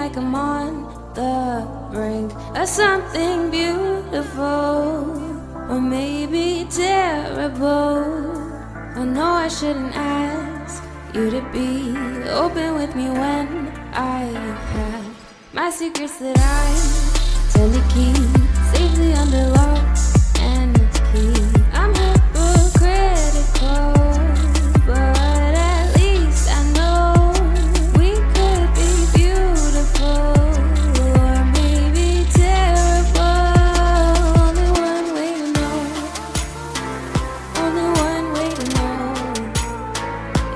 like I'm on the brink of something beautiful, or maybe terrible. I know I shouldn't ask you to be open with me when I have my secrets that I tend to keep safely under lock and key. I'm hypocritical, but at least I know we could be beautiful, or maybe terrible. Only one way to know. Only one way to know.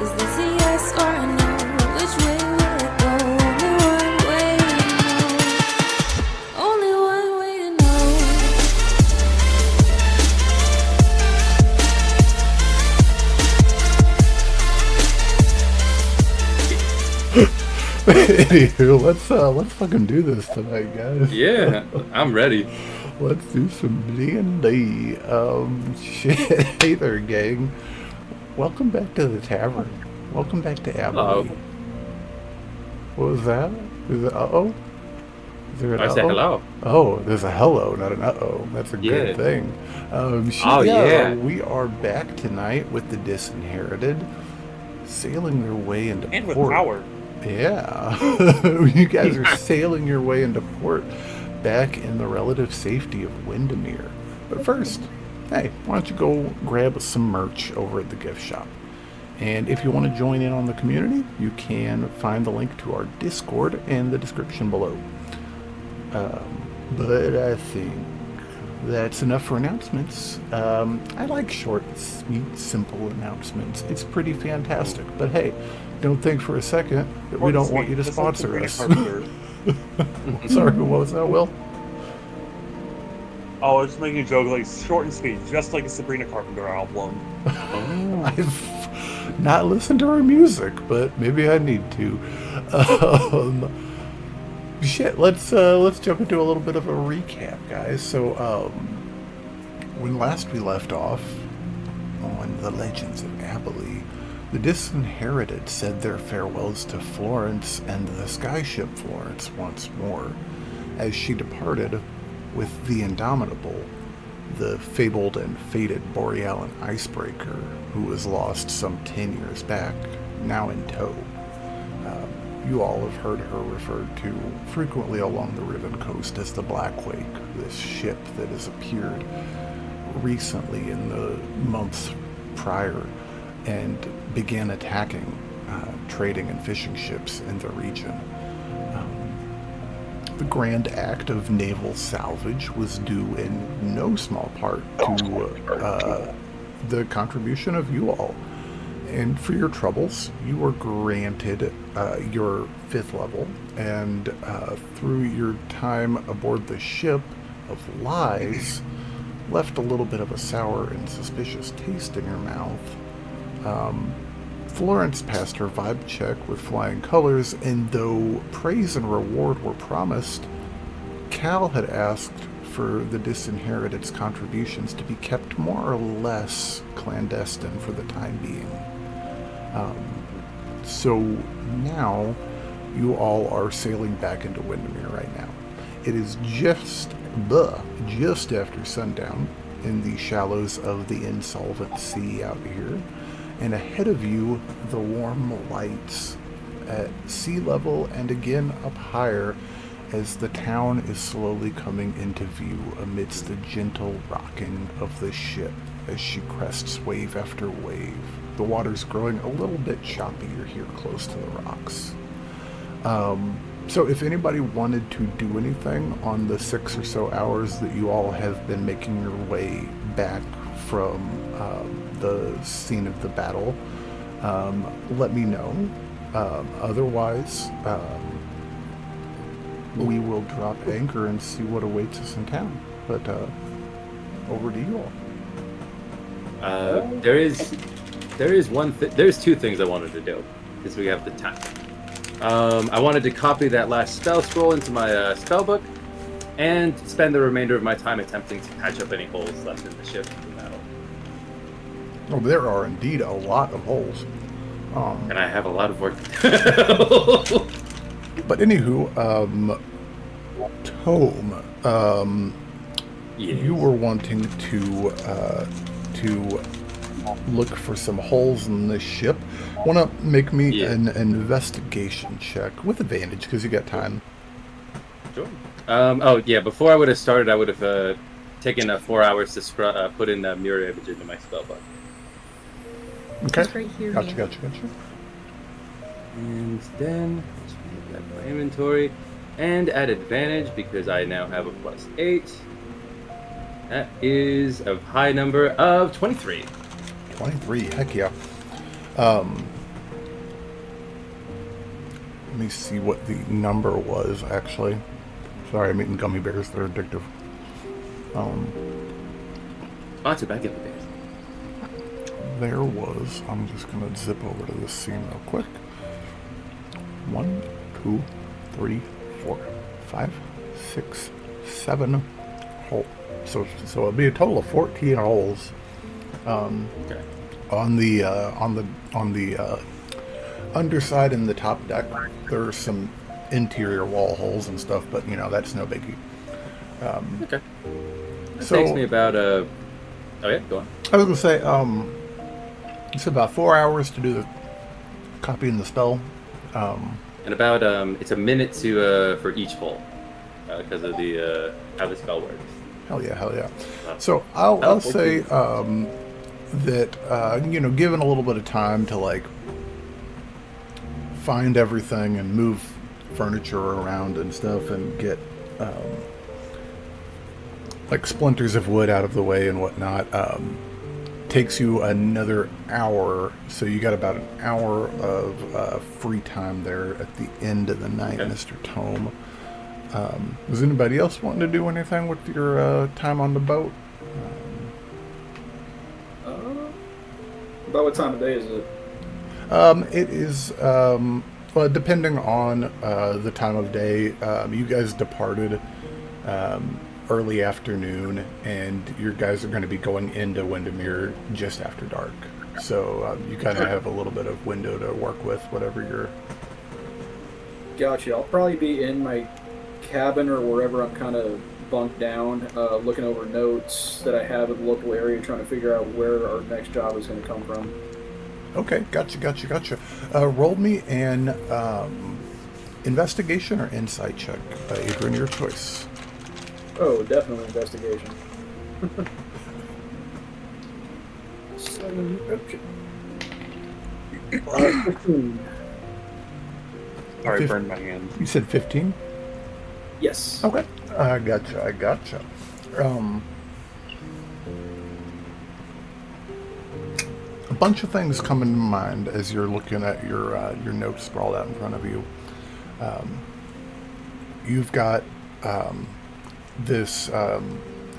Is this a yes or a no? Which way will it go? Only one way to know. Only one way to know. Anywho, let's fucking do this tonight, guys. Yeah, I'm ready. Let's do some D&D. Shit. Hey there, gang. Welcome back to the Tavern. Welcome back to Hello. Abhaiile. What was that? Is it uh-oh? Is there an I said hello. Oh, there's a hello, not an uh-oh. That's a good Yeah. thing. Yeah. We are back tonight with the Disinherited, sailing their way into And with port. power. Yeah. You guys are sailing your way into port, back in the relative safety of Windermere. But first, hey, why don't you go grab some merch over at the gift shop? And if you want to join in on the community, you can find the link to our Discord in the description below. But I think that's enough for announcements. I like short, sweet, simple announcements. It's pretty fantastic. But hey, don't think for a second that we don't want you to sponsor us. Sorry, what was that, Will? Oh, I was just making a joke, like short and sweet, just like a Sabrina Carpenter album. I've not listened to her music, but maybe I need to. Shit, let's jump into a little bit of a recap, guys. So, when last we left off on the Legends of Abhaiile, the Disinherited said their farewells to Florence and the skyship Florence once more, as she departed with the Indomitable, the fabled and fated Borealan icebreaker, who was lost some 10 years back, now in tow. You all have heard her referred to frequently along the Riven Coast as the Black Wake, this ship that has appeared recently in the months prior and began attacking trading and fishing ships in the region. The grand act of naval salvage was due in no small part to the contribution of you all. And for your troubles, you were granted your 5th level, and through your time aboard the ship of lies, left a little bit of a sour and suspicious taste in your mouth. Florence passed her vibe check with flying colors, and though praise and reward were promised, Cal had asked for the Disinherited's contributions to be kept more or less clandestine for the time being. So now you all are sailing back into Windermere right now. It is just after sundown in the shallows of the insolvent sea out here, and ahead of you the warm lights at sea level and again up higher as the town is slowly coming into view amidst the gentle rocking of the ship as she crests wave after wave. The water's growing a little bit choppier here close to the rocks. So if anybody wanted to do anything on the 6 or so hours that you all have been making your way back from the scene of the battle, let me know. Otherwise, we will drop anchor and see what awaits us in town. But over to you all. There's two things I wanted to do, because we have the time. I wanted to copy that last spell scroll into my spell book, and spend the remainder of my time attempting to patch up any holes left in the ship from the battle. Oh, there are indeed a lot of holes. And I have a lot of work to do. But anywho, Tome, Yes. you were wanting to look for some holes in this ship. Want to make me an investigation check with advantage because you got time. Sure. Oh yeah. Before I would have started, I would have taken 4 hours to put in that mirror image into my spellbook. Okay. It's right here. Gotcha. And then let's look at my inventory and at advantage because I now have a +8. That is a high number of 23. 23, heck yeah. Let me see what the number was, actually. Sorry, I'm eating gummy bears. They're addictive. Sponsored by Gummy Bears. There was, I'm just going to zip over to this scene real quick. 1, 2, 3, 4, 5, 6, 7 holes. So it'll be a total of 14 holes. Okay. On the underside and the top deck, there's some interior wall holes and stuff, but that's no biggie. Okay. That So- takes me about Oh yeah, go on. I was gonna say, it's about 4 hours to do the copying the spell. And about it's a minute to for each hole because of the how the spell works. Hell yeah. So I'll say that given a little bit of time to like find everything and move furniture around and stuff and get like splinters of wood out of the way and whatnot, takes you another hour. So you got about an hour of free time there at the end of the night, Okay. Mr. Tome. Was anybody else wanting to do anything with your time on the boat? About what time of day is it? It is, well, depending on the time of day. You guys departed early afternoon, and your guys are going to be going into Windermere just after dark. So you kind of have a little bit of window to work with, whatever you're... Gotcha. I'll probably be in my cabin or wherever I'm kind of bunked down, looking over notes that I have in the local area, trying to figure out where our next job is going to come from. Okay, gotcha. Roll me an investigation or insight check. Adran, your choice. Oh, definitely investigation. 7, okay. 15. Sorry, burned my hand. You said 15? Yes. Okay, I gotcha. A bunch of things come into mind as you're looking at your notes sprawled out in front of you. You've got this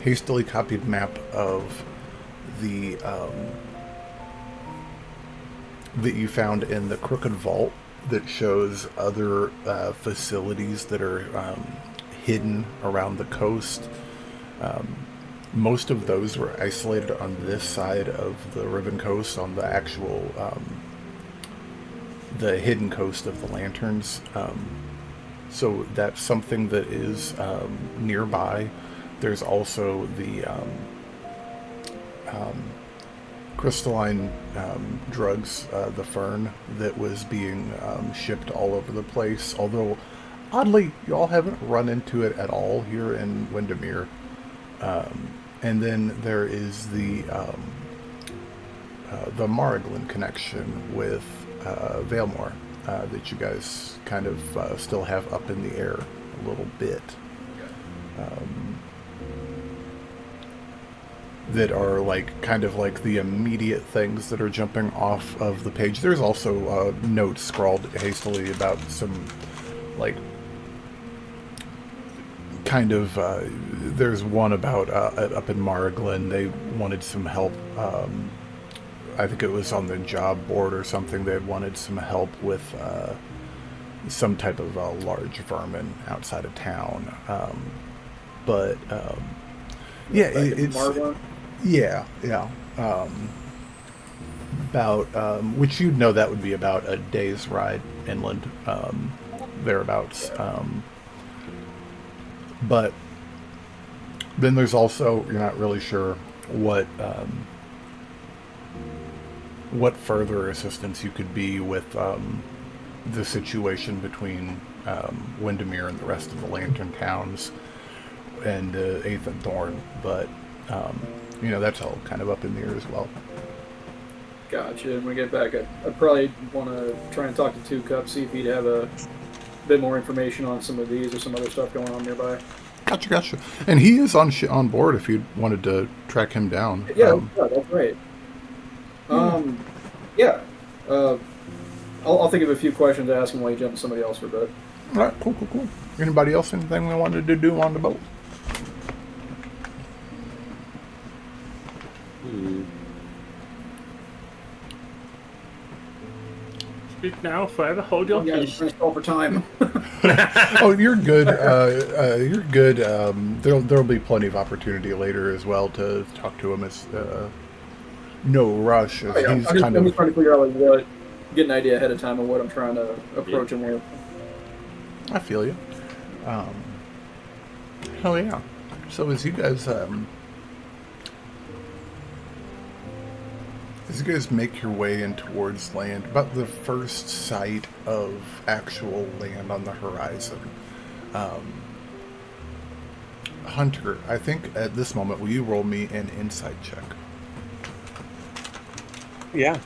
hastily copied map of the that you found in the Crooked Vault that shows other facilities that are hidden around the coast. Most of those were isolated on this side of the Riven Coast, on the actual the hidden coast of the Lanterns. So that's something that is nearby. There's also the crystalline drugs, the fern, that was being shipped all over the place. Although, oddly, y'all haven't run into it at all here in Windermere. And then there is the Maraglan connection with Valemore that you guys kind of still have up in the air a little bit. That are like kind of like the immediate things that are jumping off of the page. There's also notes scrawled hastily about some like kind of there's one about up in Maraglan. They wanted some help. I think it was on the job board or something. They wanted some help with some type of large vermin outside of town. Yeah, it's Marva? yeah. About which you'd know that would be about a day's ride inland. thereabouts. But then there's also, you're not really sure what further assistance you could be with the situation between Windermere and the rest of the Lantern Towns and 8th and Thorn, but that's all kind of up in the air as well. Gotcha. When we get back, I'd probably want to try and talk to Two Cup, see if he'd have a bit more information on some of these or some other stuff going on nearby. Gotcha. And he is on board if you wanted to track him down. Yeah, that's great. I'll think of a few questions to ask him while you jump to somebody else for a bit. All right, cool. Anybody else, anything they wanted to do on the boat? Speak now, forever hold your peace. Trying to call for time. Oh, you're good. You're good. There'll be plenty of opportunity later as well to talk to him. It's no rush. He's I'm just trying to figure out get an idea ahead of time of what I'm trying to approach him with. I feel you. Hell yeah. So as you guys make your way in towards land, about the first sight of actual land on the horizon, Hunter, I think at this moment, will you roll me an insight check? Yeah.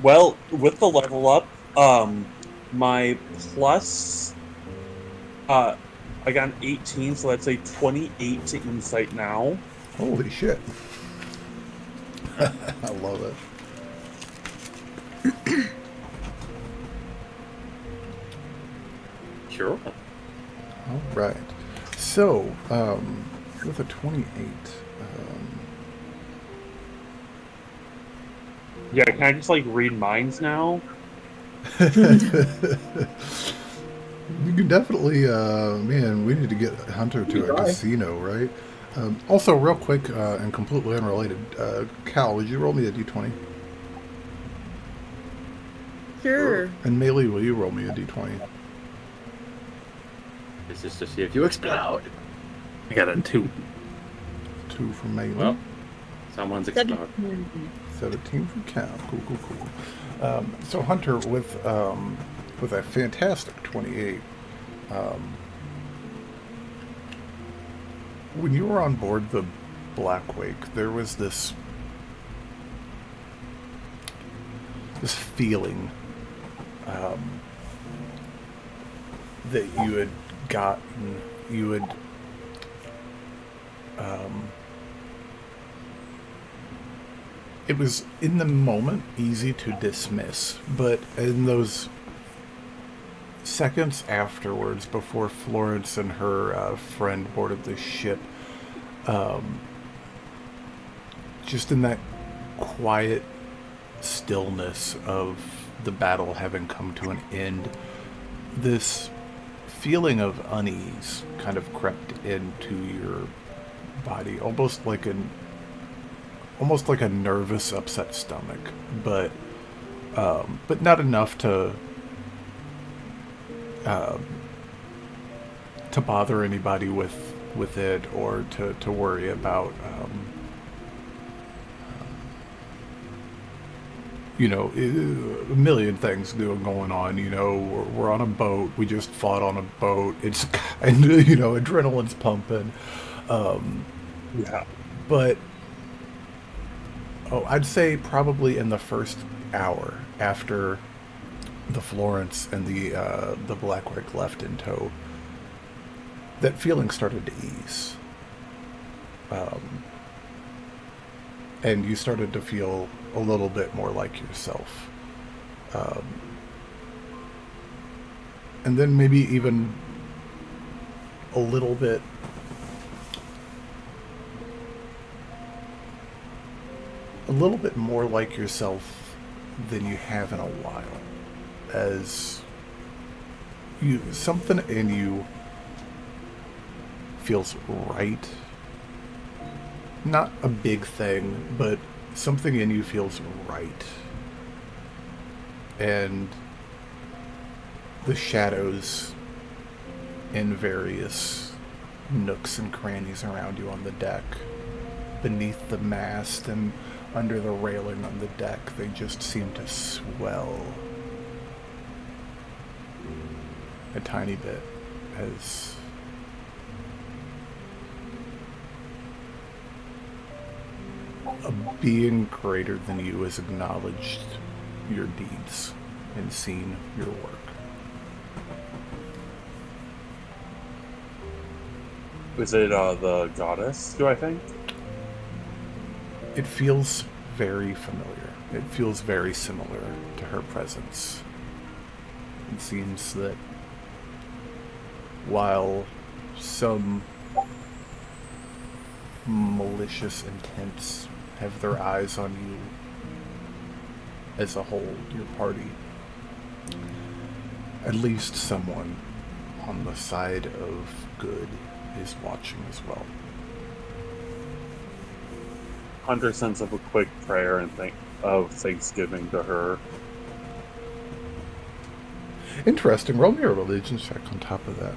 Well, with the level up, my plus, I got an 18, so that's a 28 to insight now. Holy shit. I love it. Sure. All right. So, with a 28, Yeah, can I just, read minds now? you can definitely, man, we need to get Hunter to a casino, right? Also, real quick, and completely unrelated, Cal, would you roll me a d20? Sure. And Melee, will you roll me a d20? This is to see if you explode. I got a 2. 2 from Melee. Well, someone's exploded. 17 from Cal. Cool. So Hunter, with a fantastic 28, when you were on board the Blackwake, there was this feeling that you had gotten. You had it was in the moment easy to dismiss, but in those seconds afterwards, before Florence and her friend boarded the ship, just in that quiet stillness of the battle having come to an end, this feeling of unease kind of crept into your body, almost like a nervous, upset stomach, but not enough to bother anybody with it, or to worry about a million things going on. We're on a boat. We just fought on a boat. It's kind of, adrenaline's pumping. Yeah. But I'd say probably in the first hour after the Florence and the Blackwake left in tow, that feeling started to ease. And you started to feel a little bit more like yourself. And then maybe even a little bit more like yourself than you have in a while, as something in you feels right. Not a big thing, but something in you feels right. and the shadows in various nooks and crannies around you on the deck, beneath the mast and under the railing on the deck, they just seem to swell a tiny bit as a being greater than you has acknowledged your deeds and seen your work. Is it the goddess, do I think? It feels very familiar. It feels very similar to her presence. It seems that while some malicious intents have their eyes on you as a whole, your party, at least someone on the side of good is watching as well. Hunter sends up a quick prayer and of thanksgiving to her. Interesting. Roll me a religion check on top of that.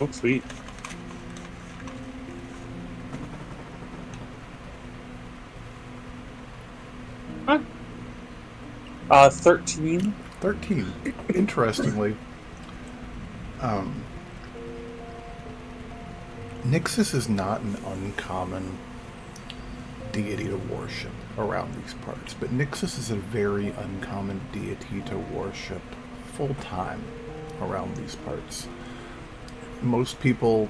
Oh, sweet. Huh? 13. 13. Interestingly, Nixus is not an uncommon deity to worship around these parts, but Nixus is a very uncommon deity to worship full-time around these parts. Most people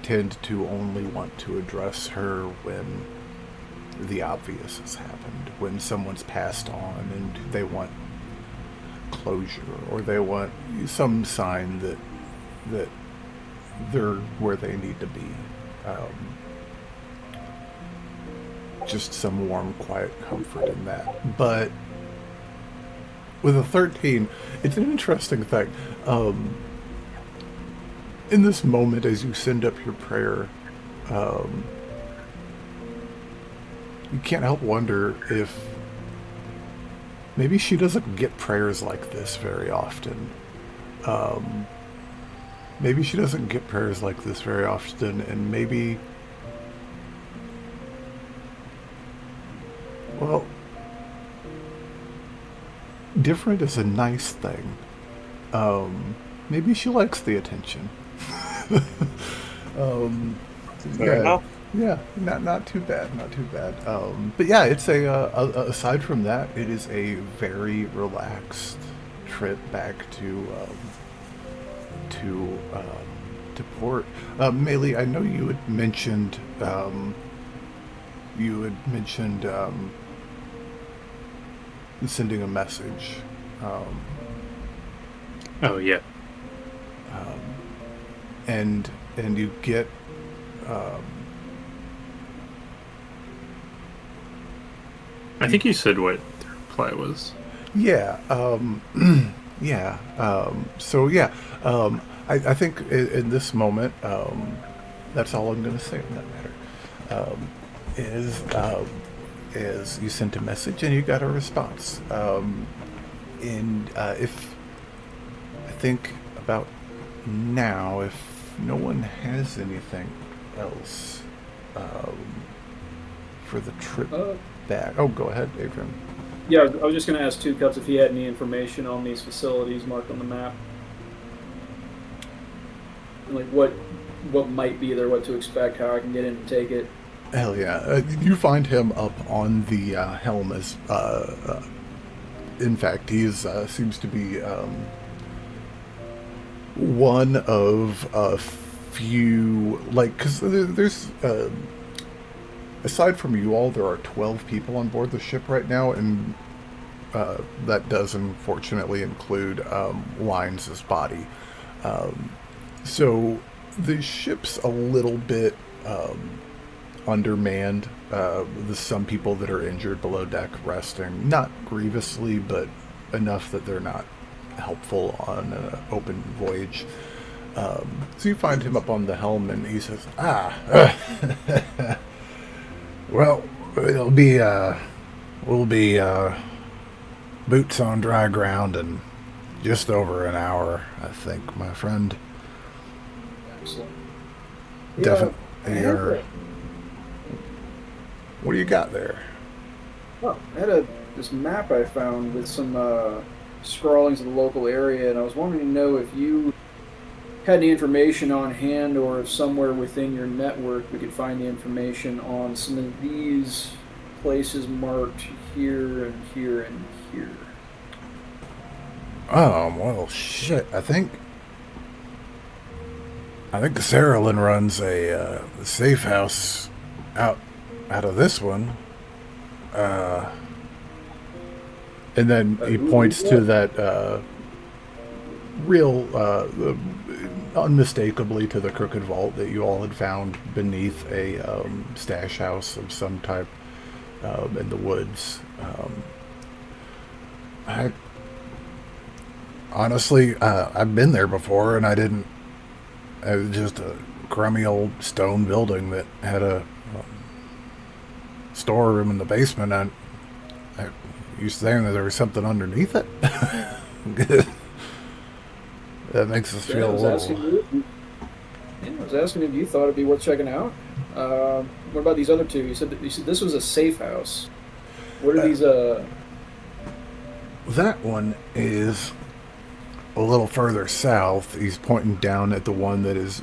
tend to only want to address her when the obvious has happened, when someone's passed on and they want closure, or they want some sign that they're where they need to be. Just some warm, quiet comfort in that. But with a 13, it's an interesting thing. In this moment, as you send up your prayer, you can't help wonder if maybe she doesn't get prayers like this very often. Maybe she doesn't get prayers like this very often, and maybe, well, different is a nice thing. Maybe she likes the attention. Fair enough. Yeah, not too bad, not too bad. But yeah, it's aside from that, it is a very relaxed trip back to port. Melee, I know you had mentioned sending a message. Oh yeah. And you get I think you said what the reply was. yeah. Yeah. So yeah. I think in this moment, that's all I'm going to say on that matter. Is you sent a message and you got a response. And if I think about now, if no one has anything else for the trip back. Oh, go ahead, Adran. Yeah, I was just going to ask Two Cups if he had any information on these facilities marked on the map. Like what might be there, what to expect, how I can get in and take it. Hell yeah. You find him up on the helm as, in fact, he seems to be one of a few, like, because there's, aside from you all, there are 12 people on board the ship right now, and that does unfortunately include Lines' body. So the ship's a little bit undermanned. There's some people that are injured below deck resting, not grievously, but enough that they're not helpful on an open voyage. So you find him up on the helm, and he says, well, we'll be boots on dry ground in just over an hour, I think, my friend. Excellent. Definitely are. What do you got there? Oh, I had this map I found with some scrawlings of the local area, and I was wanting to know if you had any information on hand, or if somewhere within your network we could find the information on some of these places marked here and here and here. Well, shit. I think Saralyn runs a safe house out of this one. And then he points to that real, unmistakably to the crooked vault that you all had found beneath a stash house of some type in the woods. Honestly, I've been there before, and it was just a crummy old stone building that had a storeroom in the basement, and you saying that there was something underneath it? That makes us feel a little... I was asking if you thought it'd be worth checking out. What about these other two? You said this was a safe house. What are these? That one is a little further south. He's pointing down at the one that is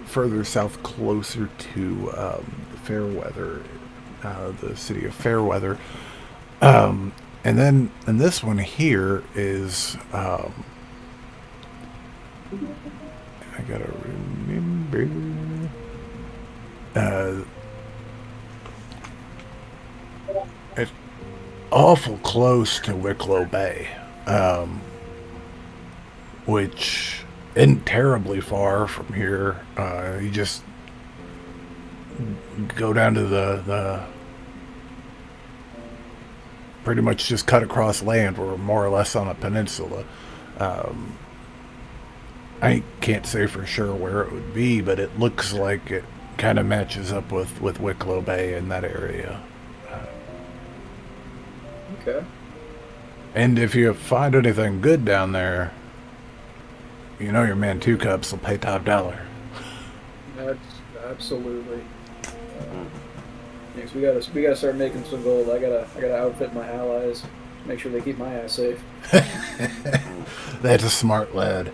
further south, closer to Fairweather, the city of Fairweather. And this one here is... I gotta remember. It's awful close to Wicklow Bay, which isn't terribly far from here. You just go down to the pretty much just cut across land. We're more or less on a peninsula. I can't say for sure where it would be, but it looks like it kind of matches up with Wicklow Bay in that area. Okay. And if you find anything good down there, you know your man Two Cups will pay top dollar. That's absolutely. Next, we gotta start making some gold. I gotta outfit my allies, make sure they keep my ass safe. That's a smart lad.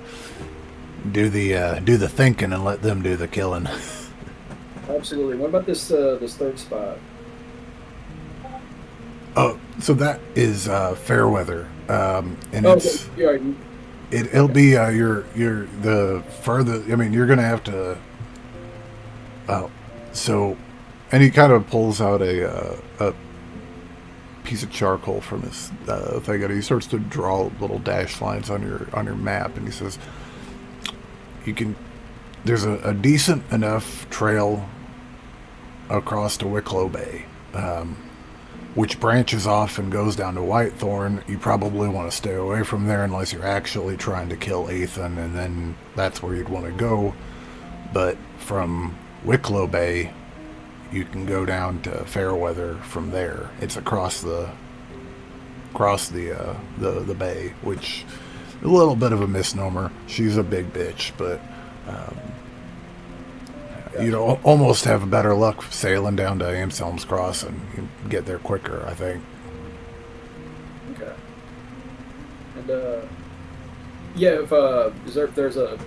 Do the thinking and let them do the killing. Absolutely. What about this third spot? Oh, so that is Fairweather, and it's okay. it'll be your the further. I mean, you're gonna have to. So, and he kind of pulls out a piece of charcoal from his thing, and he starts to draw little dash lines on your map, and he says, there's a decent enough trail across to Wicklow Bay, which branches off and goes down to Whitethorn. You probably want to stay away from there unless you're actually trying to kill Ethan, and then that's where you'd want to go. But from Wicklow Bay, you can go down to Fairweather from there. It's across the bay, which a little bit of a misnomer. She's a big bitch, but you'd almost have better luck sailing down to Anselm's Cross and you get there quicker, I think. Okay. And yeah, if there's a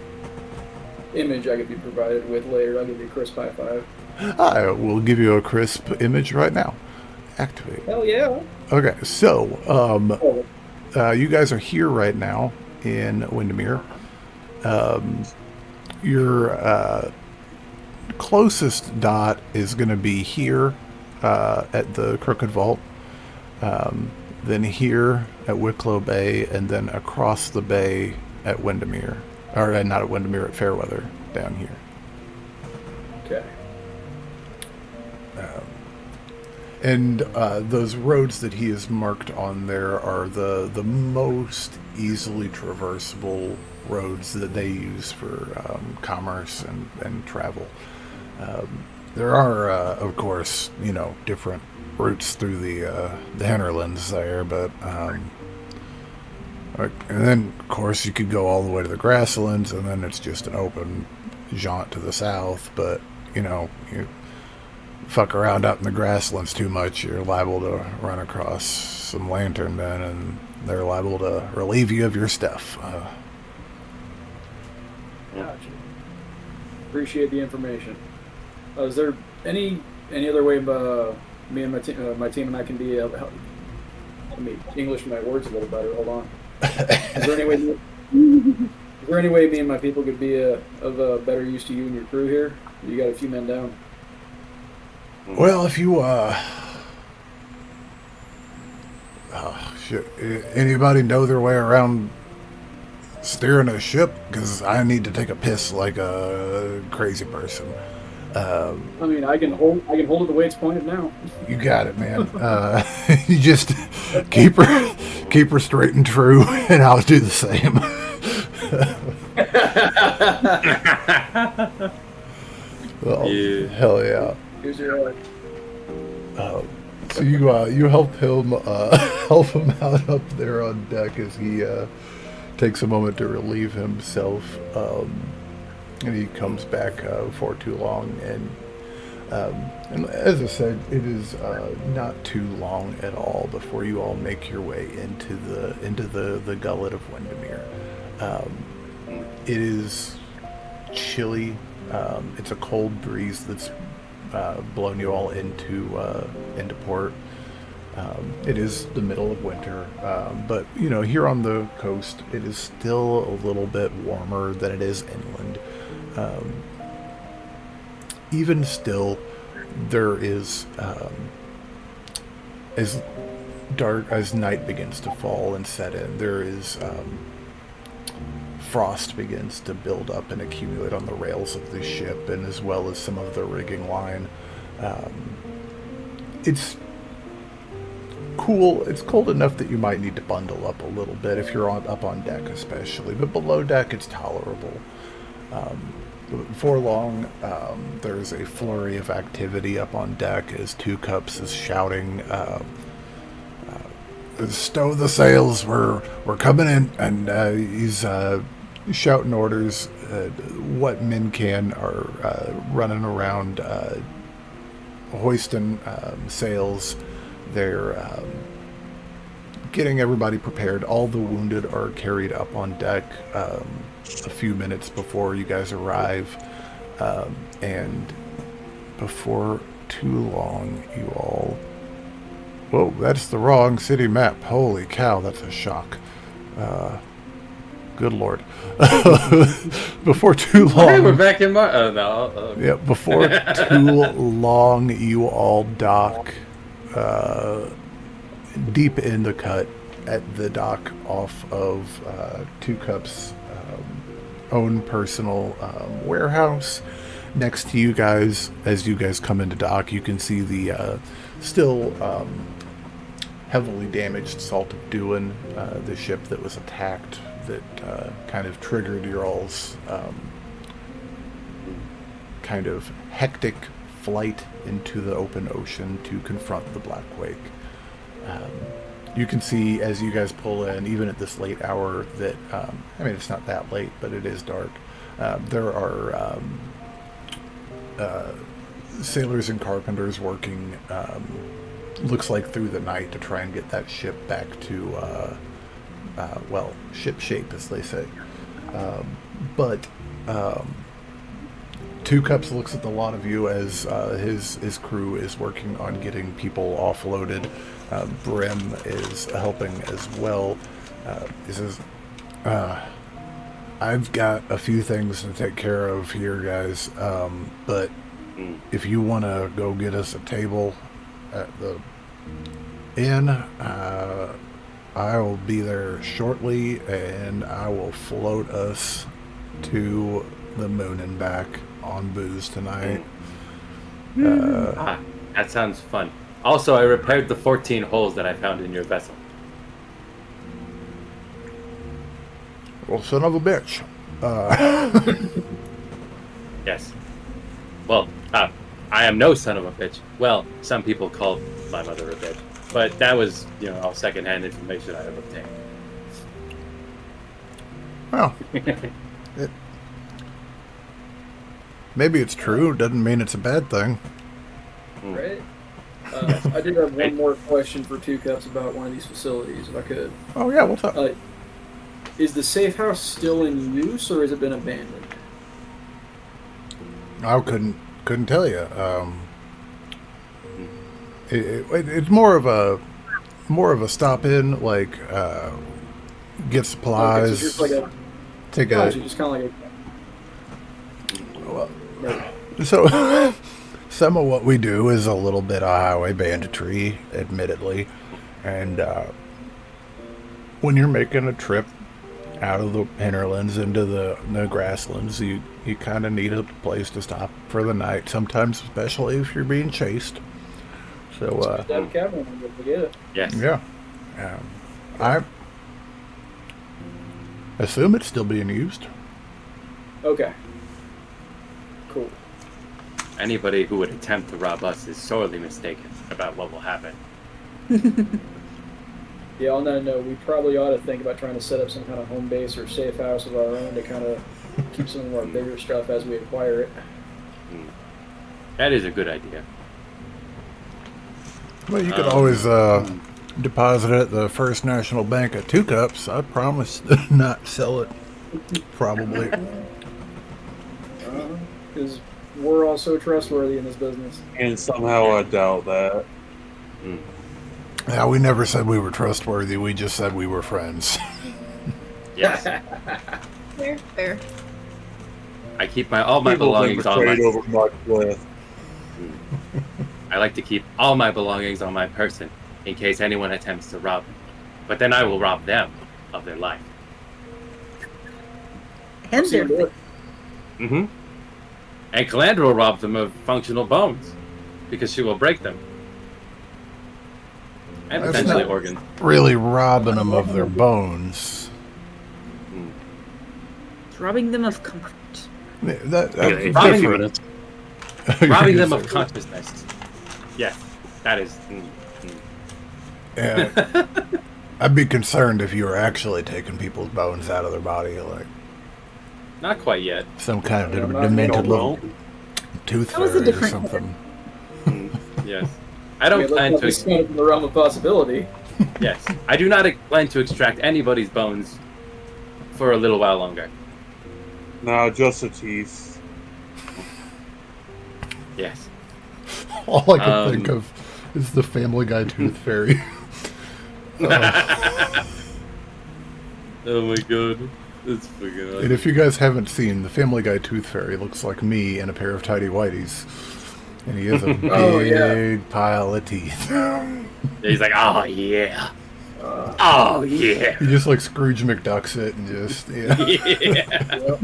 image I could be provided with later, I'll give you a crisp high five. I will give you a crisp image right now. Activate. Hell yeah. Okay, so you guys are here right now in Windermere. Your closest dot is going to be here at the Crooked Vault, then here at Wicklow Bay, and then across the bay at Windermere. Or not at Windermere, at Fairweather, down here. Okay. And those roads that he has marked on there are the most easily traversable roads that they use for commerce and travel. There are, of course, different routes through the hinterlands there, but And then, of course, you could go all the way to the grasslands, and then it's just an open jaunt to the south. But, you fuck around out in the grasslands too much, you're liable to run across some lantern men, and they're liable to relieve you of your stuff. Gotcha. Appreciate the information. Is there any other way me and my team and I can be help me English my words a little better? Hold on. Is there any way me and my people could be of better use to you and your crew here? You got a few men down. Well, if you, anybody know their way around steering a ship? Because I need to take a piss like a crazy person. I mean, I can hold it the way it's pointed now. You got it, man. You just keep her straight and true, and I'll do the same. Oh, Yeah. hell yeah. Here's your So you help him out up there on deck as he takes a moment to relieve himself, and he comes back before too long. And as I said, it is not too long at all before you all make your way into the gullet of Windermere. It is chilly. It's a cold breeze that's blown you all into port. It is the middle of winter, but here on the coast, it is still a little bit warmer than it is inland. Even still, there is as dark as night begins to fall and set in, there is frost begins to build up and accumulate on the rails of the ship, and as well as some of the rigging line. It's cool. It's cold enough that you might need to bundle up a little bit if you're up on deck especially, but below deck it's tolerable. Before long, there's a flurry of activity up on deck as Two Cups is shouting, stow the sails, we're coming in, and he's shouting orders. What men can are running around hoisting sails. They're getting everybody prepared. All the wounded are carried up on deck a few minutes before you guys arrive, and before too long, you all... Whoa, that's the wrong city map. Holy cow, that's a shock. Good lord. Before too long... Hey, we're back in oh, no. Yeah, before too long, you all dock deep in the cut at the dock off of Two Cups' own personal warehouse. Next to you guys, as you guys come into dock, you can see the still heavily damaged Salt of Duin, the ship that was attacked, that kind of triggered your all's kind of hectic flight into the open ocean to confront the Black Wake. You can see as you guys pull in, even at this late hour, that, it's not that late, but it is dark. There are sailors and carpenters working, looks like through the night, to try and get that ship back to, ship shape, as they say. But Two Cups looks at the lot of you as his crew is working on getting people offloaded. Brim is helping as well. He says, I've got a few things to take care of here, guys, but if you want to go get us a table at the inn, I will be there shortly, and I will float us to the moon and back on booze tonight. That sounds fun. Also, I repaired the 14 holes that I found in your vessel. Well, son of a bitch. Yes. Well, I am no son of a bitch. Well, some people call my mother a bitch. But that was, all secondhand information I have obtained. Well, maybe it's true. Doesn't mean it's a bad thing. Right? I did have one more question for Two Cups about one of these facilities, if I could. Oh yeah, what's up? Is the safe house still in use, or has it been abandoned? I couldn't tell you. It's more of a stop in, like get supplies. Okay, so just like take so a. just kind of like So some of what we do is a little bit of highway banditry, admittedly, and when you're making a trip out of the hinterlands into the grasslands, you kind of need a place to stop for the night. Sometimes, especially if you're being chased. So Yes. yeah, I assume it's still being used. Okay. Cool. Anybody who would attempt to rob us is sorely mistaken about what will happen. Yeah, on that note, we probably ought to think about trying to set up some kind of home base or safe house of our own to kind of keep some of our bigger stuff as we acquire it. That is a good idea. Well, you could always deposit it at the First National Bank at 2 Cups. I promise to not sell it. Probably. Because we're all so trustworthy in this business. And somehow I doubt that. Yeah, we never said we were trustworthy. We just said we were friends. Yes. Fair. I keep all my People belongings on my... over much with. I like to keep all my belongings on my person in case anyone attempts to rob me. But then I will rob them of their life. And their Mm-hmm. And Calandra will rob them of functional bones because she will break them. And That's potentially not organs. really robbing them of their bones. robbing them of comfort. That's robbing different. Robbing them of consciousness. Yes, that is. Yeah. I'd be concerned if you were actually taking people's bones out of their body, like Not quite yet. some kind of not demented no. little tooth That was a fairy or different something. Yes. I don't plan to. It's kind of in the realm of possibility. Yes, I do not plan to extract anybody's bones for a little while longer. No, just the teeth. Yes. All I can think of is the Family Guy tooth fairy. Oh my god. That's fucking And awesome. if you guys haven't seen, the Family Guy tooth fairy looks like me in a pair of tidy whities. And he has a big Oh, yeah. pile of teeth. He's like, oh yeah. Oh yeah. He just like Scrooge McDucks it and just, yeah. Yeah.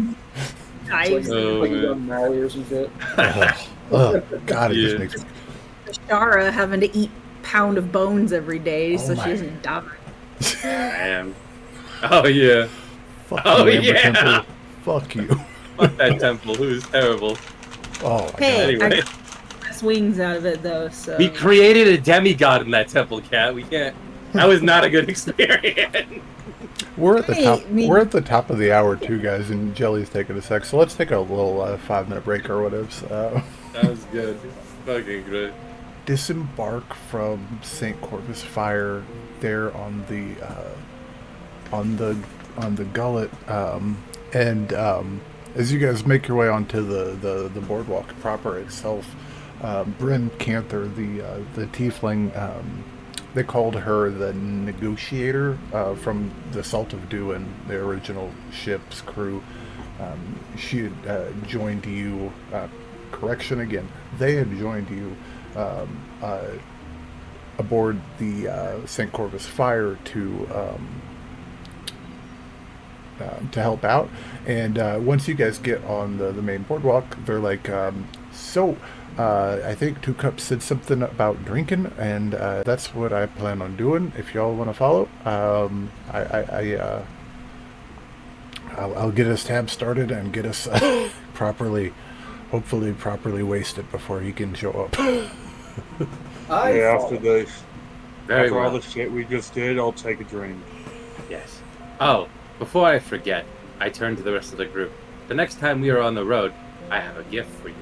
Knives. Oh, like he's man. on Molly or some shit. Oh, God, it Yeah. just makes me... Shara having to eat pound of bones every day, so my. she doesn't die. I am. Oh yeah. Fuck Oh, you, Amber yeah. Temple. Fuck you. Fuck that temple. Who's terrible. Oh, my Hey, Anyway. I got the best wings out of it though, so We created a demigod in that temple, Cat. We can't. That was not a good experience. We're at the Hey, top. I mean- We're at the top of the hour too, guys, and Jelly's taking a sec. So let's take a little 5-minute break or whatever. That was good. Fucking great. Disembark from St. Corvus Fire there on the gullet, and as you guys make your way onto the boardwalk proper itself, Bryn Canther, the tiefling, they called her the negotiator from the Salt of Duin, the original ship's crew. She had joined you. Correction again. They had joined you aboard the St. Corvus Fire to help out. And once you guys get on the main boardwalk, they're like, I think 2 Cups said something about drinking, and that's what I plan on doing. If y'all want to follow, I'll get us tab started and get us hopefully properly wasted before he can show up. Yeah, after Very all well. the shit we just did, I'll take a drink. Yes. Oh, before I forget, I turn to the rest of the group. The next time we are on the road, I have a gift for you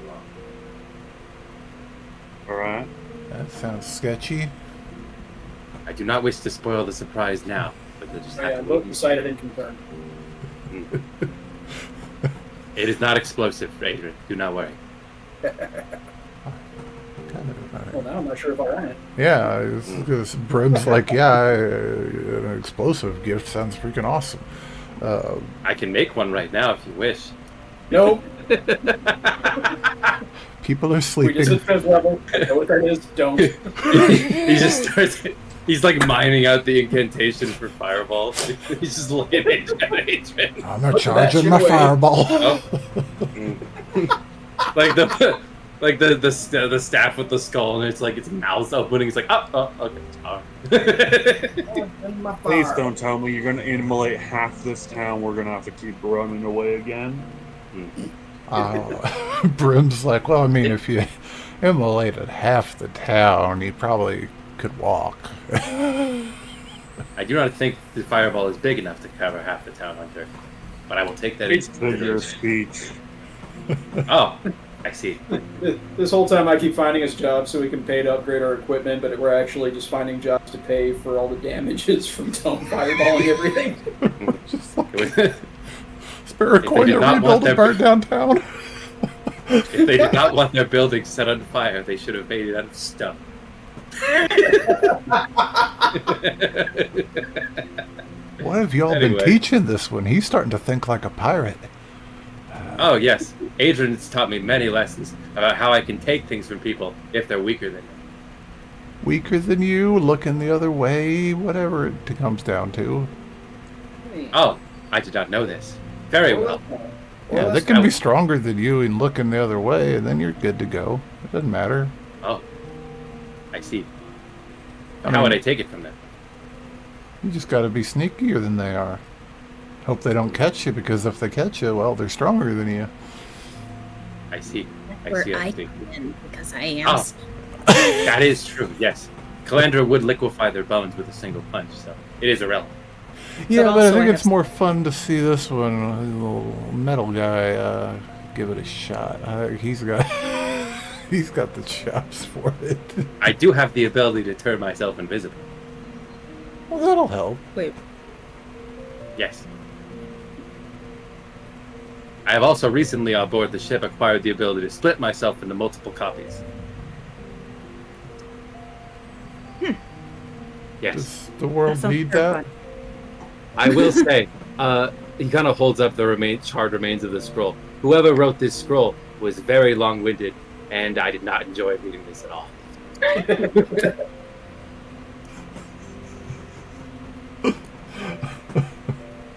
all. Alright. That sounds sketchy. I do not wish to spoil the surprise now, but you'll just have to Both decided and confirmed. It is not explosive, Adran. Do not worry. Well, now I'm not sure if I want it. Yeah, because Brim's like, yeah, an explosive gift sounds freaking awesome. I can make one right now if you wish. Nope. People are We sleeping. just hit 5th level. Know what that is? Don't. He just starts. He's like mining out the incantation for fireball. He's just looking at Adran. I'm not Put that charging shit my away. fireball. Oh. like the staff with the skull, and it's like its mouth's opening. It's like, oh, okay. Oh. Please don't tell me you're going to immolate half this town. We're going to have to keep running away again. Brim's like, well, I mean, if you immolated half the town, you probably could walk. I do not think the fireball is big enough to cover half the town, Hunter. But I will take that It's into been your consideration. speech. Oh, I see. This whole time I keep finding us jobs so we can pay to upgrade our equipment, but we're actually just finding jobs to pay for all the damages from Tome fireballing everything. Just like, spare a If they coin did to not rebuild want a their- burnt down town. If they did not want their building set on fire, they should have made it out of stuff. What have y'all Anyway. been teaching this one? He's starting to think like a pirate. Oh, yes. Adran has taught me many lessons about how I can take things from people if they're weaker than me. Weaker than you, looking the other way, whatever it comes down to. Oh, I did not know this. Very well. Yeah, they can be stronger than you and looking the other way, and then you're good to go. It doesn't matter. Oh, I see. I How would I mean- take it from them? You just got to be sneakier than they are. Hope they don't catch you, because if they catch you, well, they're stronger than you. I see. I Where see. I I see. come in, because I am. Oh. That is true, yes. Calandra would liquefy their bones with a single punch, so it is irrelevant. Yeah, but I also think I it's more fun to see this one, little metal guy, give it a shot. He's got he's got the chops for it. I do have the ability to turn myself invisible. Well, that'll help. Wait, Yes. I have also recently on board the ship acquired the ability to split myself into multiple copies. Yes. Does the world that sounds need that? terrifying. I will say, he kind of holds up the charred remains of the scroll. Whoever wrote this scroll was very long-winded, and I did not enjoy reading this at all.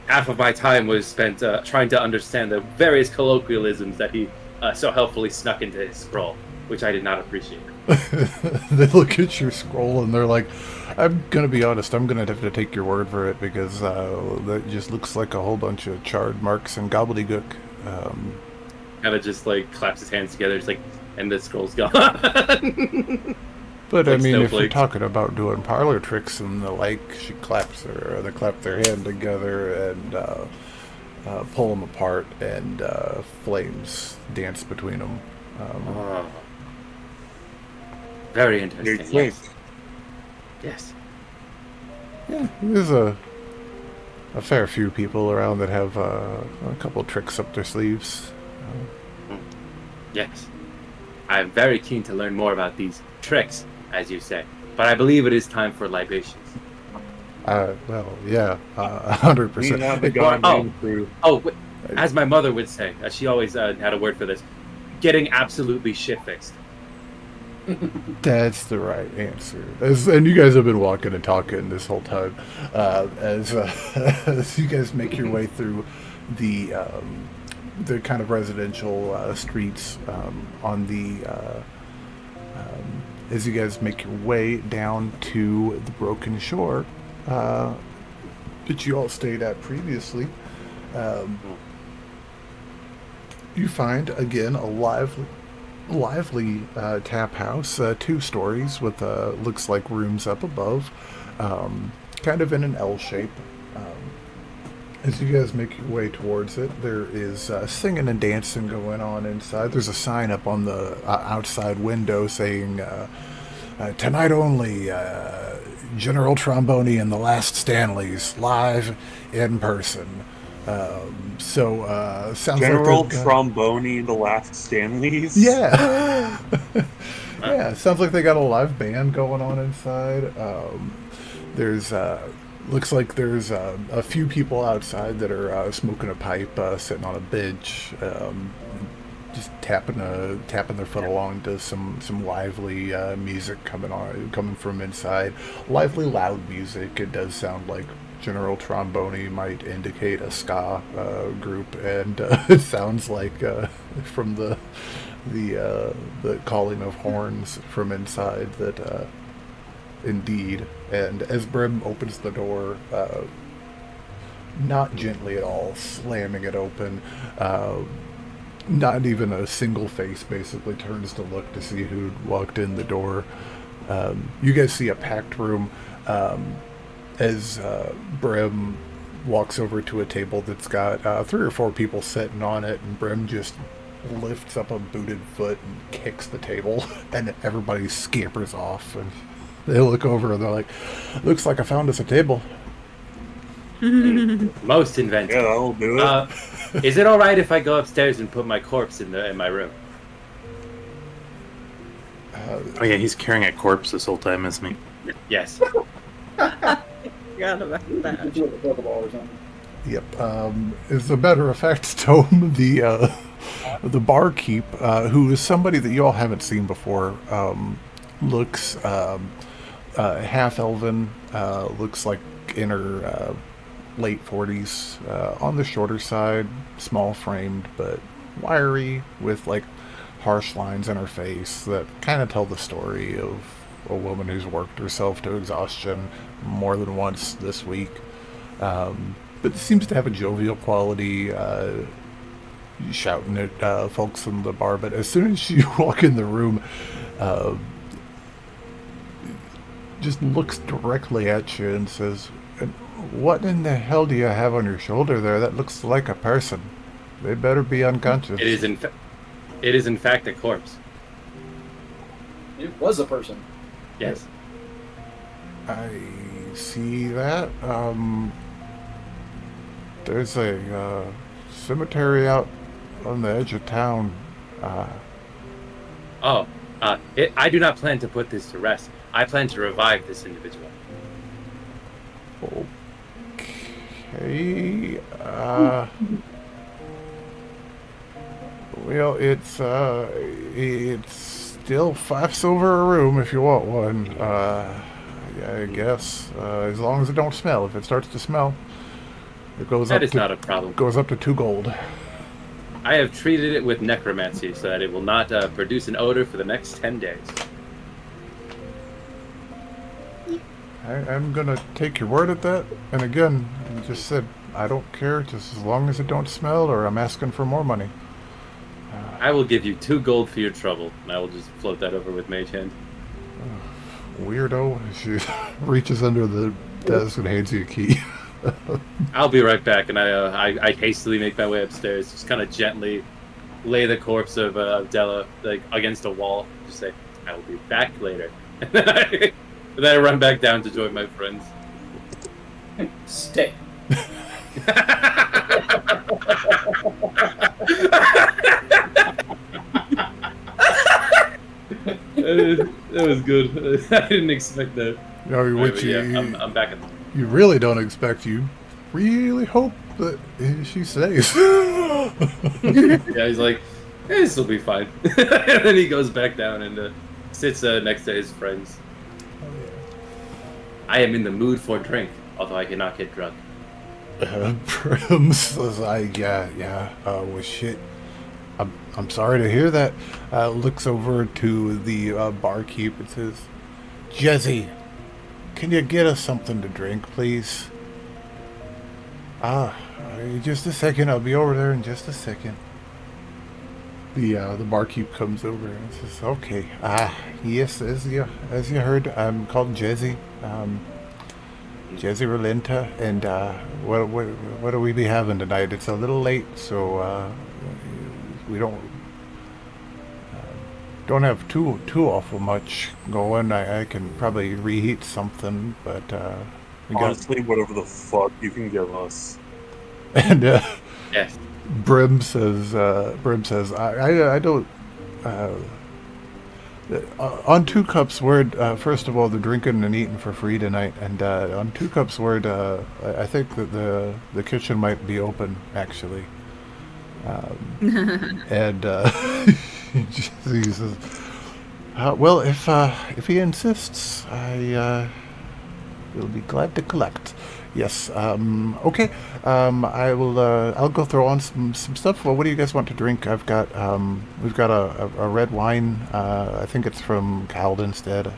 Half of my time was spent trying to understand the various colloquialisms that he so helpfully snuck into his scroll, which I did not appreciate. They look at your scroll and they're like, I'm gonna be honest, I'm gonna have to take your word for it, because that just looks like a whole bunch of charred marks and gobbledygook. Kind of just like claps his hands together, it's like, and the scroll's gone. But I Like mean, if you're snowflakes. talking about doing parlor tricks and the like, they clap their hand together and pull them apart, and flames dance between them. Oh. Very You're interesting. quick. Yes. Yeah, there's a fair few people around that have a couple tricks up their sleeves. Yes. I'm very keen to learn more about these tricks, as you say. But I believe it is time for libations. Well, yeah, We 100%. have the Oh. goddamn crew. Oh, as my mother would say, she always had a word for this, getting absolutely shit-faced. That's the right answer. And you guys have been walking and talking this whole time as you guys make your way through the kind of residential streets on the as you guys make your way down to the broken shore that you all stayed at previously. You find again a lively tap house, 2 stories with looks like rooms up above, kind of in an L shape. As you guys make your way towards it, there is singing and dancing going on inside. There's a sign up on the outside window saying, tonight only, General Tromboni and the Last Stanleys, live in person. Sounds General like they've got- Tromboni, the Last Stanleys. Yeah. Yeah, sounds like they got a live band going on inside. There's looks like there's a few people outside that are smoking a pipe, sitting on a bench, just tapping their foot along to some lively music coming from inside. Lively, loud music. It does sound like General Tromboni might indicate a ska group, and it sounds like from the calling of horns from inside that indeed. And as Brim opens the door, not gently at all, slamming it open, not even a single face basically turns to look to see who walked in the door. You guys see a packed room as Brim walks over to a table that's got 3 or 4 people sitting on it, and Brim just lifts up a booted foot and kicks the table, and everybody scampers off. And they look over and they're like, "Looks like I found us a table." Most inventive. Yeah, that'll do it. Is it all right if I go upstairs and put my corpse in my room? Oh yeah, he's carrying a corpse this whole time, isn't he? Yes. Forgot about that. Do it with a Pokeball or something. Yep. As a matter of fact, Tome, the barkeep, who is somebody that you all haven't seen before, looks half elven, looks like in her late 40s, on the shorter side, small framed, but wiry, with like harsh lines in her face that kind of tell the story of a woman who's worked herself to exhaustion more than once this week. But seems to have a jovial quality, shouting at folks in the bar. But as soon as you walk in the room, just looks directly at you and says, "What in the hell do you have on your shoulder there? That looks like a person. They better be unconscious." It is in fact a corpse. It was a person. Yes. I see that. There's a cemetery out on the edge of town. I do not plan to put this to rest. I plan to revive this individual. Okay. Well, it's still 5 silver a room if you want one. I guess as long as it don't smell. If it starts to smell, it goes That up. is not a problem. Goes up to 2 gold. I have treated it with necromancy so that it will not produce an odor for the next 10 days. I'm gonna take your word at that. And again, you just said I don't care, just as long as it don't smell, or I'm asking for more money. I will give you 2 gold for your trouble, and I will just float that over with Mage Hand. Weirdo. She reaches under the desk and hands you a key. I'll be right back, and I hastily make my way upstairs, just kind of gently lay the corpse of Della like against a wall, just say, "I will be back later." And then I run back down to join my friends. Stay. That was good. I didn't expect that. No, Anyway, yeah, I'm back at the... You really don't expect. You really hope that she stays. Yeah, he's like, this will be fine. And then he goes back down and sits next to his friends. I am in the mood for drink, although I cannot get drunk. Prim says, well, shit. I'm sorry to hear that. Looks over to the barkeep and says, "Jesse, can you get us something to drink, please?" Just a second. I'll be over there in just a second. The barkeep comes over and says, "Okay. Yes, as you heard, I'm called Jesse. Jezzy Rolinta, and what do we be having tonight? It's a little late, so we don't have too awful much going. I can probably reheat something, but we got Honestly, whatever the fuck you can give us. and Yes. Brim says I don't. On Two Cups' word, first of all, they're drinking and eating for free tonight, and on Two Cups' word, I think that the kitchen might be open, actually. And he says, well, if he insists, I will be glad to collect. Yes. Okay. I will. I'll go throw on some stuff. Well, what do you guys want to drink? We've got a red wine. I think it's from Calandra.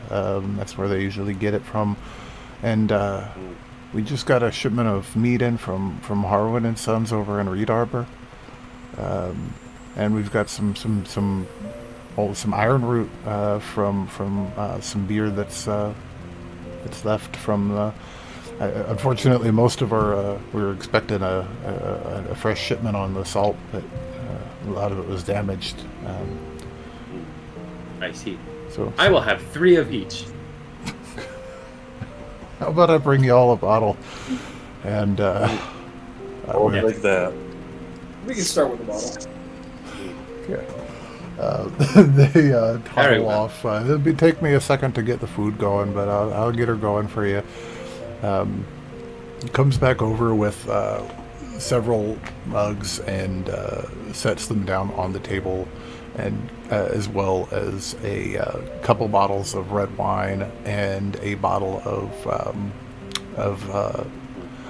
That's where they usually get it from. And we just got a shipment of meat in from Harwin and Sons over in Reed Arbor. And we've got some iron root from some beer that's left from. Unfortunately, most of our we were expecting a fresh shipment on the salt, but a lot of it was damaged. I see. So I will have 3 of each. how about I bring you all a bottle, and Oh, like that. We can start with the bottle. they Very toddle well. off. It'll take me a second to get the food going, but I'll get her going for you. Comes back over with several mugs and sets them down on the table, and as well as a couple bottles of red wine and a bottle of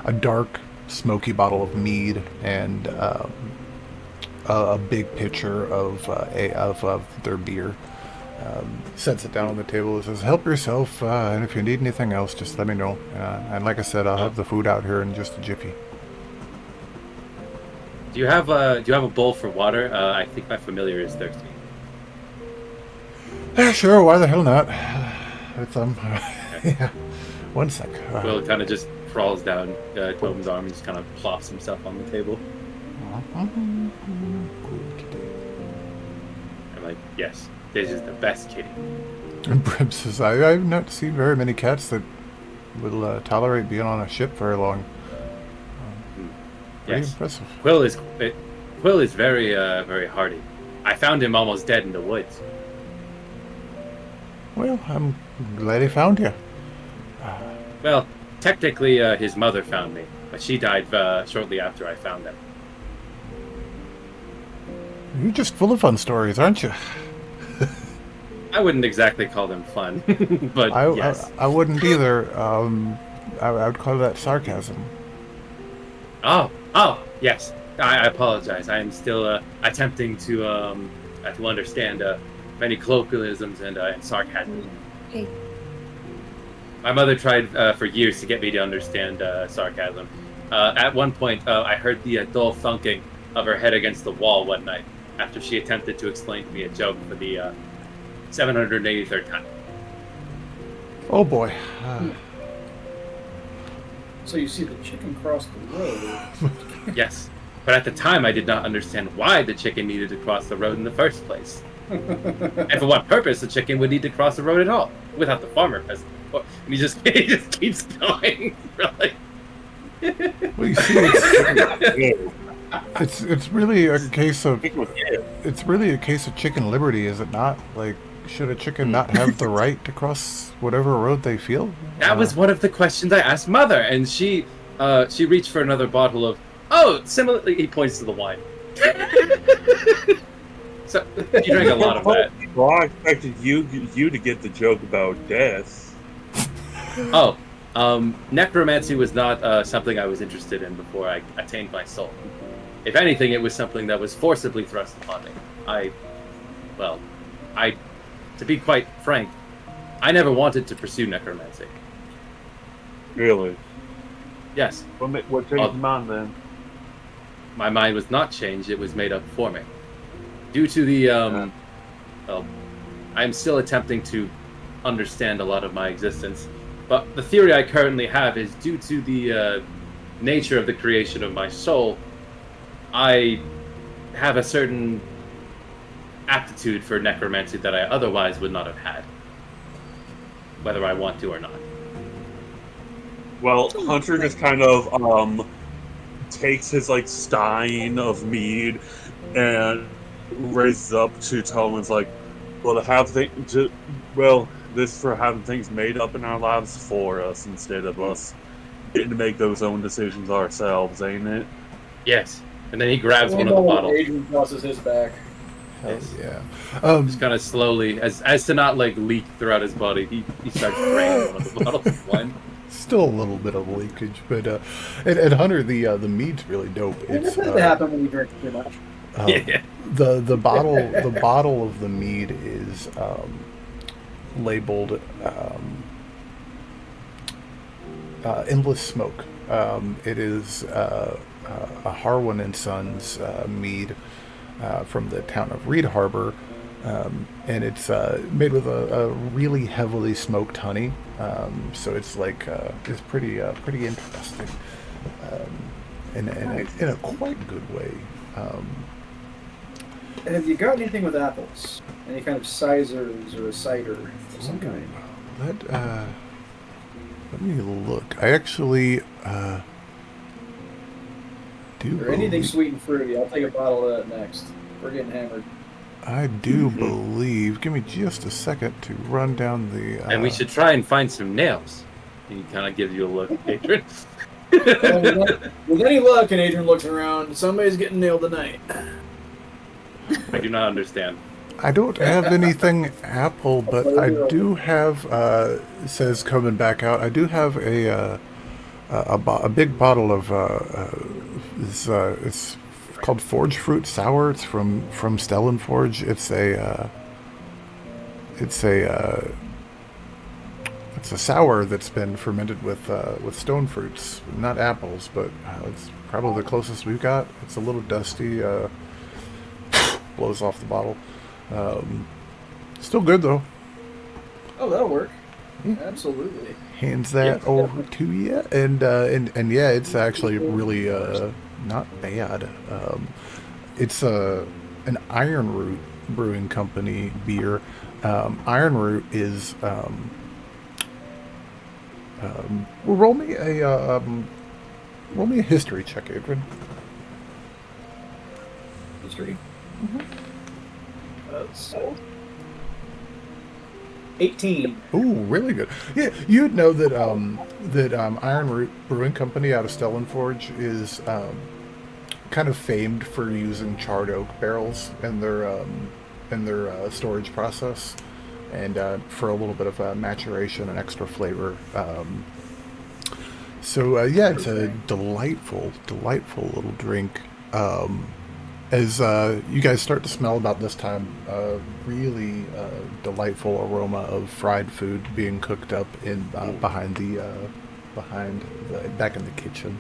a dark, smoky bottle of mead and a big pitcher of their beer. Sets it down on the table and says, "Help yourself, and if you need anything else, just let me know." And like I said, I'll have the food out here in just a jiffy. Do you have a bowl for water? I think my familiar is thirsty. Yeah, sure. Why the hell not? It's yeah. One sec. Will kind of just crawls down Tome's arm and just kind of plops himself on the table. I'm like, yes, this is the best kitty. And Brim says, I've not seen very many cats that will tolerate being on a ship very long. Pretty Yes. impressive. Quill is very very hardy. I found him almost dead in the woods. Well, I'm glad he found you. Well, technically his mother found me, but she died shortly after I found them. You're just full of fun stories, aren't you? I wouldn't exactly call them fun, but yes. I wouldn't either. I would call that sarcasm. Oh, yes. I apologize. I am still attempting to understand many colloquialisms and sarcasm. Hey. My mother tried for years to get me to understand sarcasm. At one point, I heard the dull thunking of her head against the wall one night after she attempted to explain to me a joke for the 783rd time. Oh boy. So you see the chicken cross the road. Yes, but at the time I did not understand why the chicken needed to cross the road in the first place. And for what purpose the chicken would need to cross the road at all, without the farmer present. And he just keeps going. Really. Well, you see, it's really a case of chicken liberty, is it not? Like, should a chicken not have the right to cross whatever road they feel? That was one of the questions I asked Mother, and she reached for another bottle of. Oh, similarly, he points to the wine. So you drank a lot of that. Well, I expected you to get the joke about death. Oh, necromancy was not something I was interested in before I attained my soul. If anything, it was something that was forcibly thrust upon me. To be quite frank, I never wanted to pursue necromancy. Really? Yes. What changed your mind then? My mind was not changed, it was made up for me. Due to the, I'm still attempting to understand a lot of my existence. But the theory I currently have is due to the nature of the creation of my soul, I have a certain aptitude for necromancy that I otherwise would not have had, whether I want to or not. Well, Hunter just kind of takes his like stein of mead and raises up to Tome and's like, well, this for having things made up in our lives for us instead of us getting to make those own decisions ourselves, ain't it? Yes. And then he grabs one of the bottles. Adrian crosses his back. Hell Yes. yeah. Just kind of slowly, as to not like leak throughout his body, he starts draining one of the bottles of wine. Still a little bit of leakage, but and Hunter, the mead's really dope. It's what happen when you drink too much. Yeah. The bottle of the mead is labeled Endless Smoke. It is a Harwin and Sons mead from the town of Reed Harbor, and it's made with a really heavily smoked honey. So it's like it's pretty interesting, in a quite good way. And have you got anything with apples? Any kind of ciders or a cider of some kind? Let me look. I actually do. Or anything sweet and fruity. I'll take a bottle of that next. We're getting hammered. I do believe. Give me just a second to run down the. And we should try and find some nails. He kind of gives you a look, Adrian. With any luck, and Adrian looks around, somebody's getting nailed tonight. I do not understand. I don't have anything apple, but I do have. Says coming back out. I do have a big bottle of. It's called Forge Fruit Sour. It's from Stellenforge. It's a sour that's been fermented with stone fruits, not apples, but it's probably the closest we've got. It's a little dusty. Blows off the bottle. Still good though. Oh, that'll work. Absolutely. Hands that over to you, and yeah, it's actually really not bad. It's an Iron Root Brewing Company beer. Iron Root is roll me a history check, Adran. History. 18. Ooh, really good. Yeah, you'd know that Iron Root Brewing Company out of Stellenforge is kind of famed for using charred oak barrels in their storage process, and for a little bit of maturation and extra flavor. So yeah, it's a delightful little drink. As you guys start to smell about this time, really delightful aroma of fried food being cooked up in back in the kitchen.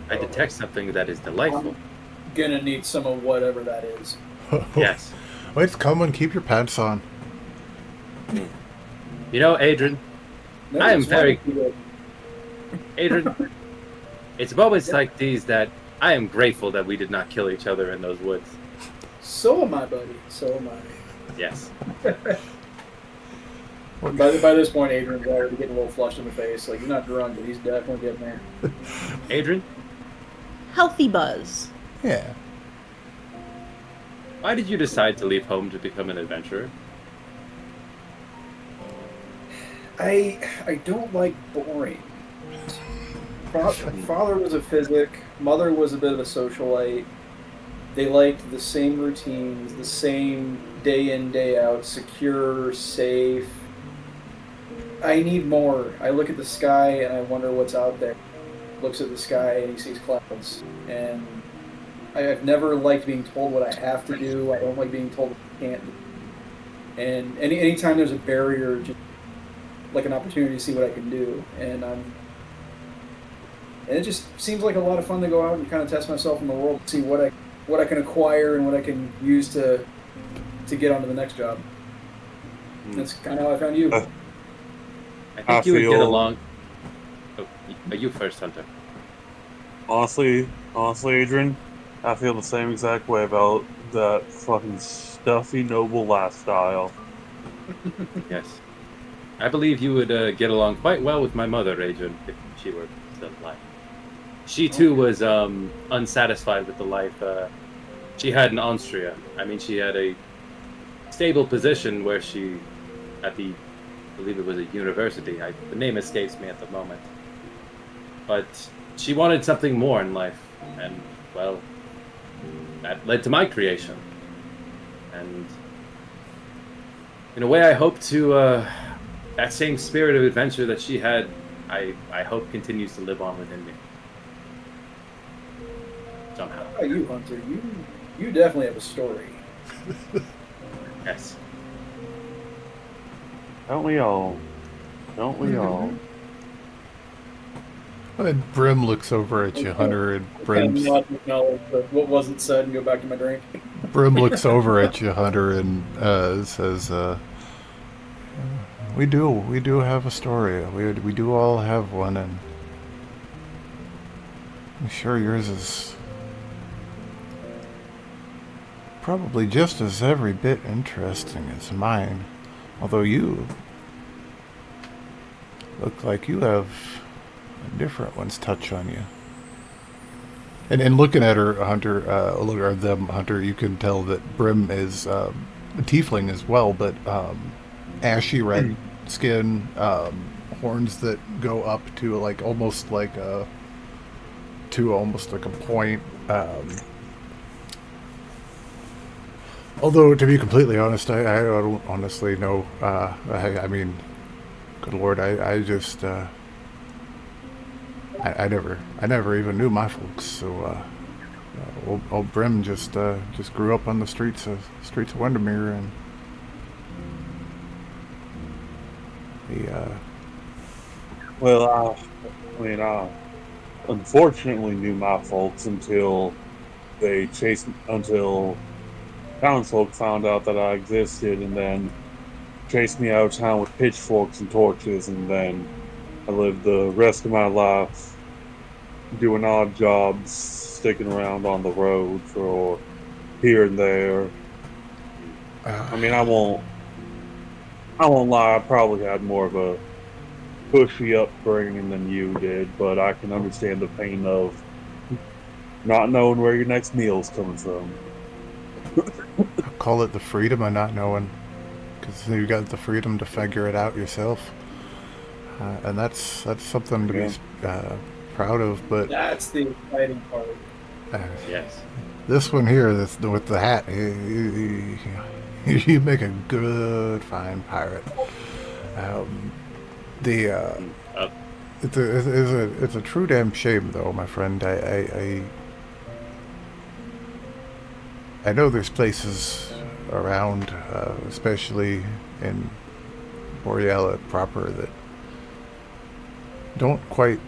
I detect something that is delightful. Gonna need some of whatever that is. Yes. Well, it's coming. Keep your pants on. You know, Adrian, I am very... Adrian, it's moments like these that I am grateful that we did not kill each other in those woods. So am I, buddy. So am I. Yes. By this point, Adrian's already getting a little flushed in the face. Like, he's not drunk, but he's definitely getting there. Adrian, Healthy buzz. Yeah. why did you decide to leave home to become an adventurer? I don't like boring. Father was a physic. Mother was a bit of a socialite. They liked the same routines, the same day in, day out, secure, safe. I need more. I look at the sky and I wonder what's out there. Looks at the sky and he sees clouds. And I've never liked being told what I have to do. I don't like being told what I can't do. And anytime there's a barrier, just like an opportunity to see what I can do. And it just seems like a lot of fun to go out and kind of test myself in the world, see what I can acquire and what I can use to to get onto the next job. That's kind of how I found you. I think I you would get feel- along. Oh, you first, Hunter. Honestly, Adrian, I feel the same exact way about that fucking stuffy noble lifestyle. Yes. I believe you would get along quite well with my mother, Adran, if she were still alive. She too was unsatisfied with the life she had in Austria. I mean, she had a stable position where she, I believe it was a university. The name escapes me at the moment. But she wanted something more in life, and well, that led to my creation. And in a way, I hope to that same spirit of adventure that she had, I hope continues to live on within me. Somehow. How about you, Hunter? You definitely have a story. Yes. Don't we all? Don't we all? And Brim looks over at you, Hunter, and And not acknowledge what wasn't said and go back to my drink. Brim looks over at you, Hunter, and says, "We do have a story. We do all have one, and I'm sure yours is probably just as every bit interesting as mine. Although you look like you have a different one's touch on you." And looking at her, Hunter, look at them, Hunter, you can tell that Brim is a tiefling as well, but ashy red skin, horns that go up to almost like a point. Although, to be completely honest, I don't honestly know. I mean, good Lord, I just I never even knew my folks. So old Brim just grew up on the streets of Windermere, and he Well, I mean, I unfortunately knew my folks until townsfolk found out that I existed, and then chased me out of town with pitchforks and torches, and then I lived the rest of my life doing odd jobs, sticking around on the road for here and there. I mean, I won't lie, I probably had more of a pushy upbringing than you did, but I can understand the pain of not knowing where your next meal's coming from. call it the freedom of not knowing, because you got the freedom to figure it out yourself, and that's something to be proud of. But That's the exciting part. Yes. this one here, with the hat, you make a good fine pirate. It's a true damn shame, though, my friend. I know there's places around, especially in Boreala proper, that don't quite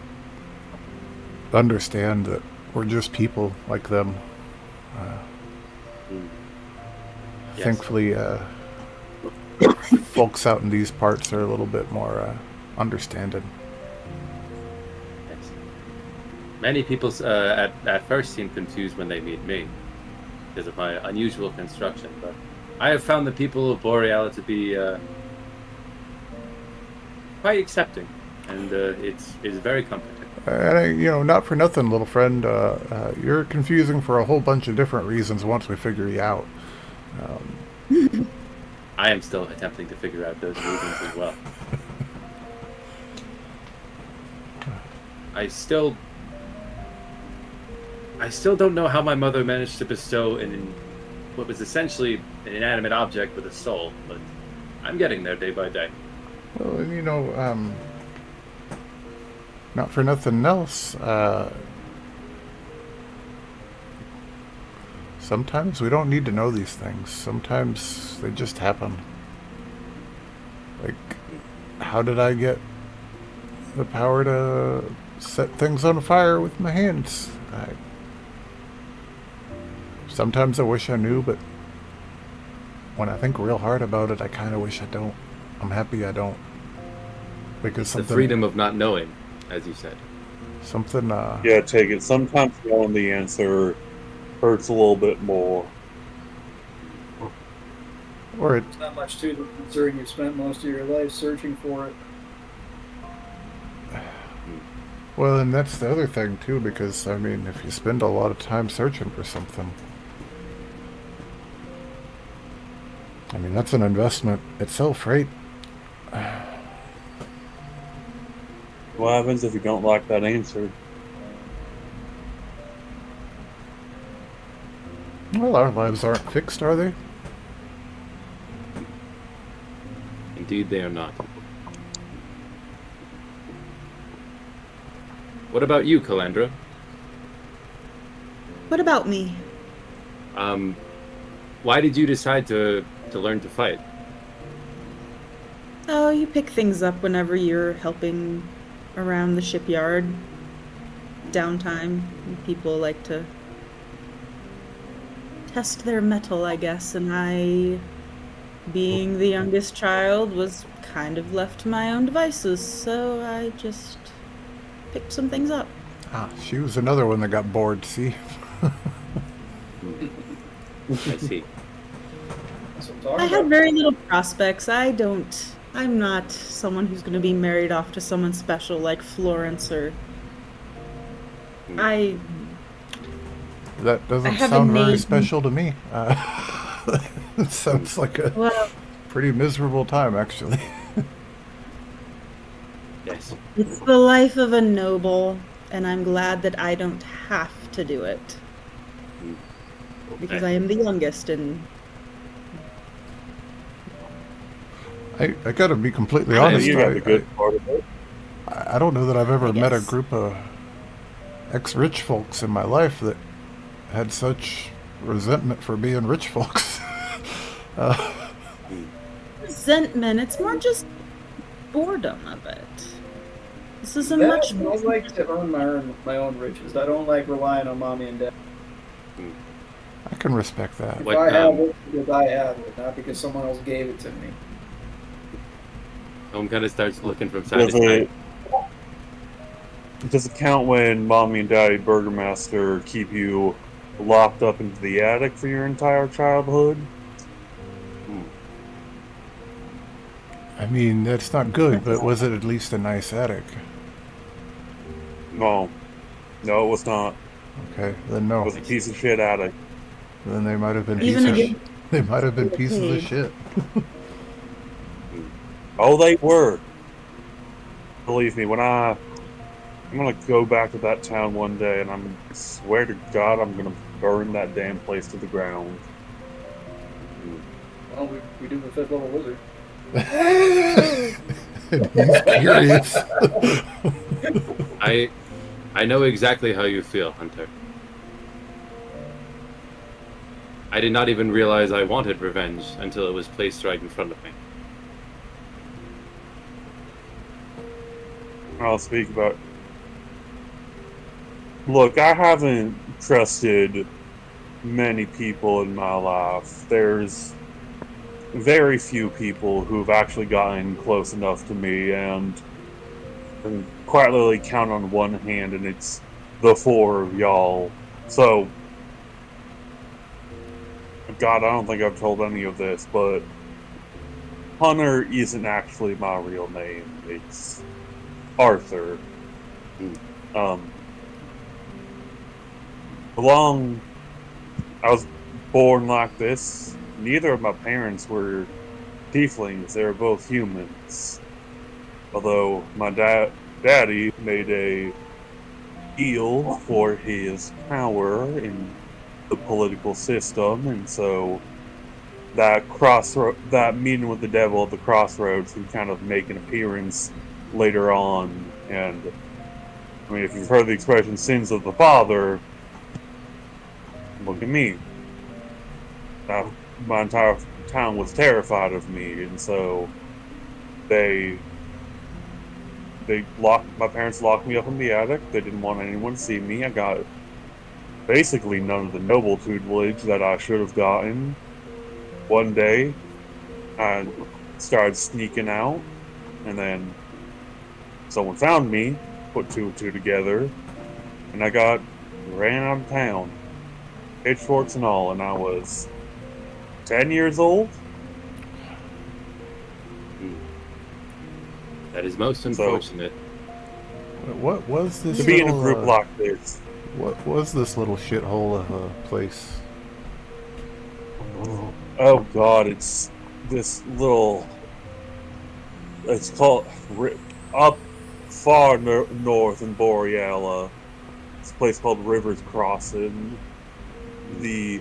understand that we're just people like them. Yes. Thankfully, folks out in these parts are a little bit more understanding. Yes. Many people at first seem confused when they meet me because of my unusual construction, but I have found the people of Boreala to be quite accepting, and it's very comforting. And not for nothing, little friend, you're confusing for a whole bunch of different reasons once we figure you out. I am still attempting to figure out those reasons as well. I still don't know how my mother managed to bestow what was essentially an inanimate object with a soul, but I'm getting there day by day. Well, not for nothing else, sometimes we don't need to know these things. Sometimes they just happen. Like, how did I get the power to set things on fire with my hands? Sometimes I wish I knew, but when I think real hard about it, I kind of wish I don't. I'm happy I don't. Because The something... freedom of not knowing, as you said. Something, Yeah, take it. Sometimes knowing the answer hurts a little bit more. or it, There's not much to it, considering you've spent most of your life searching for it. well, and that's the other thing, too, because, I mean, if you spend a lot of time searching for something, I mean, that's an investment itself, right? What happens if you don't like that answer? Well, our lives aren't fixed, are they? Indeed, they are not. What about you, Calandra? What about me? Why did you decide to learn to fight? Oh, you pick things up whenever you're helping around the shipyard. Downtime. People like to test their metal, I guess, and I, being the youngest child, was kind of left to my own devices, so I just picked some things up. Ah, she was another one that got bored, see? I see. That's what I'm I talking had about. very little prospects. I'm not someone who's going to be married off to someone special like Florence or... That I doesn't have a sound very name. special to me. It sounds like a Well, pretty miserable time, actually. Yes. it's the life of a noble, and I'm glad that I don't have to do it. Because I am the youngest, and I gotta be completely I honest. You got the good part of it. I don't know that I've ever met a guess. group of ex-rich folks in my life that had such resentment for being rich folks. resentment, it's more just boredom of it. This is a Yeah, much I like to earn my own riches. I don't like relying on mommy and dad. I can respect that. If What, I have it, because I have it, not because someone else gave it to me. Home kind of starts looking from side to Does side. it count when mommy and daddy Burgermaster keep you locked up into the attic for your entire childhood? I mean, that's not good, but was it at least a nice attic? No. No, it was not. Okay, then It no. was a piece of shit attic. Then they might have been Even pieces. again- They might have been pieces of Paid. shit. Oh, they were. Believe me, I'm gonna go back to that town one day, and swear to God, I'm gonna burn that damn place to the ground. Well, we do the 5th level wizard. He's curious. I know exactly how you feel, Hunter. I did not even realize I wanted revenge until it was placed right in front of me. I'll speak about. Look, I haven't trusted many people in my life. There's very few people who've actually gotten close enough to me, and I can quite literally count on one hand, and it's the 4 of y'all. So, God, I don't think I've told any of this, but Hunter isn't actually my real name. It's Arthur. I was born like this. Neither of my parents were tieflings. They were both humans. Although my daddy made a deal for his power in the political system, and so that meeting with the devil at the crossroads would kind of make an appearance later on. And I mean, if you've heard the expression "sins of the father," look at me. My entire town was terrified of me, and so my parents locked me up in the attic. They didn't want anyone to see me. I got basically none of the noble tutelage that I should have gotten. one day, I started sneaking out, and then someone found me, put two and two together, and I got ran out of town, pitchforks and all, and I was 10 years old. That is most unfortunate. What was this? To be in a little, group like this. What was this little shithole of a place? Oh God, it's this little. It's called up far north in Boreala. It's a place called Rivers Crossing. The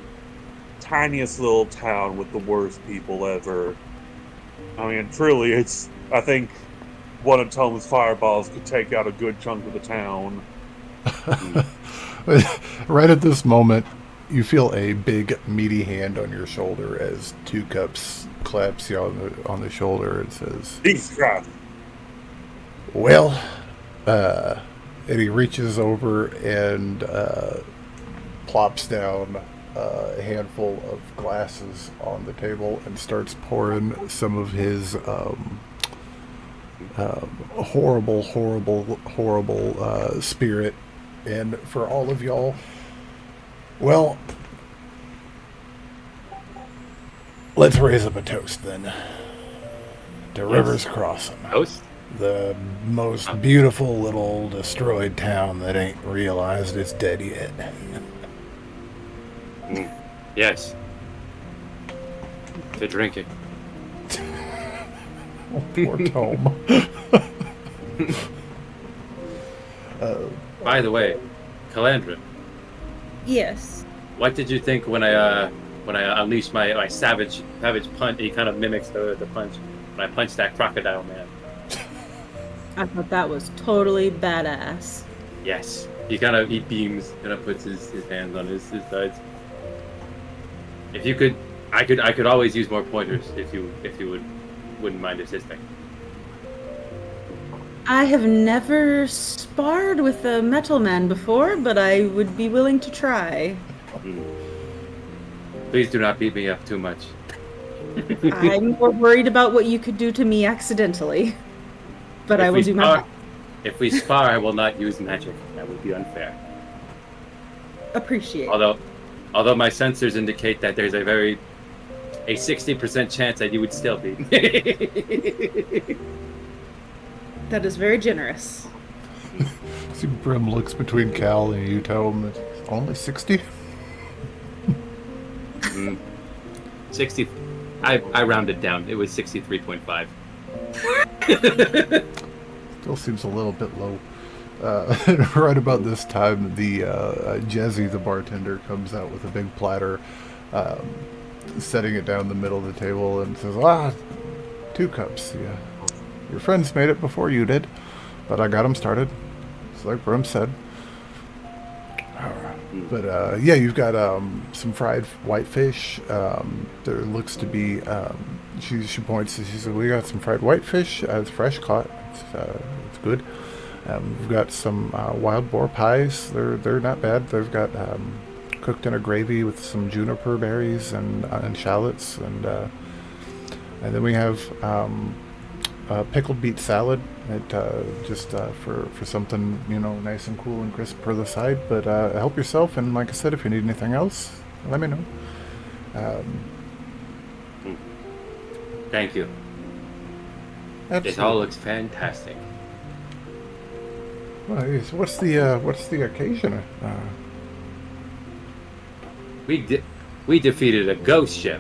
tiniest little town with the worst people ever. I mean, truly, it's. I think one of Tome's fireballs could take out a good chunk of the town. Right at this moment, you feel a big, meaty hand on your shoulder as Two Cups claps you on the shoulder and says, Jesus Christ. well, and he reaches over and plops down a handful of glasses on the table and starts pouring some of his horrible spirit in for all of y'all. Well, let's raise up a toast then to Rivers Crossing, Toast? the most beautiful little destroyed town that ain't realized it's dead yet. Yes. To drinking. Poor Tome. By the way, Calandra, Yes. what did you think when I unleashed my savage punch? He kind of mimics the punch when I punched that crocodile man. I thought that was totally badass. Yes. He beams, puts his hands on his sides. If you could, I could always use more pointers if you wouldn't mind assisting. I have never sparred with a metal man before, but I would be willing to try. Please do not beat me up too much. I'm more worried about what you could do to me accidentally. But I will do my best. If we spar, I will not use magic. That would be unfair. Appreciate. Although my sensors indicate that there's a 60% chance that you would still beat me. That is very generous. See, Brim looks between Cal and you, Tome. It's only 60? 60. I rounded down. It was 63.5. Still seems a little bit low. Right about this time, the Jezzy, the bartender, comes out with a big platter, setting it down the middle of the table and says, 2 cups. Yeah. Your friends made it before you did, but I got them started. It's like Brim said. But yeah, you've got some fried whitefish. There looks to be. She points. She says, "We got some fried whitefish. It's fresh caught. It's good. We've got some wild boar pies. They're not bad. They've got cooked in a gravy with some juniper berries and shallots, and then we have pickled beet salad. Just for something nice and cool and crisp for the side. But help yourself, and like I said, if you need anything else, let me know." Thank you. Absolutely. It all looks fantastic. Well, what's the occasion? We defeated a ghost ship.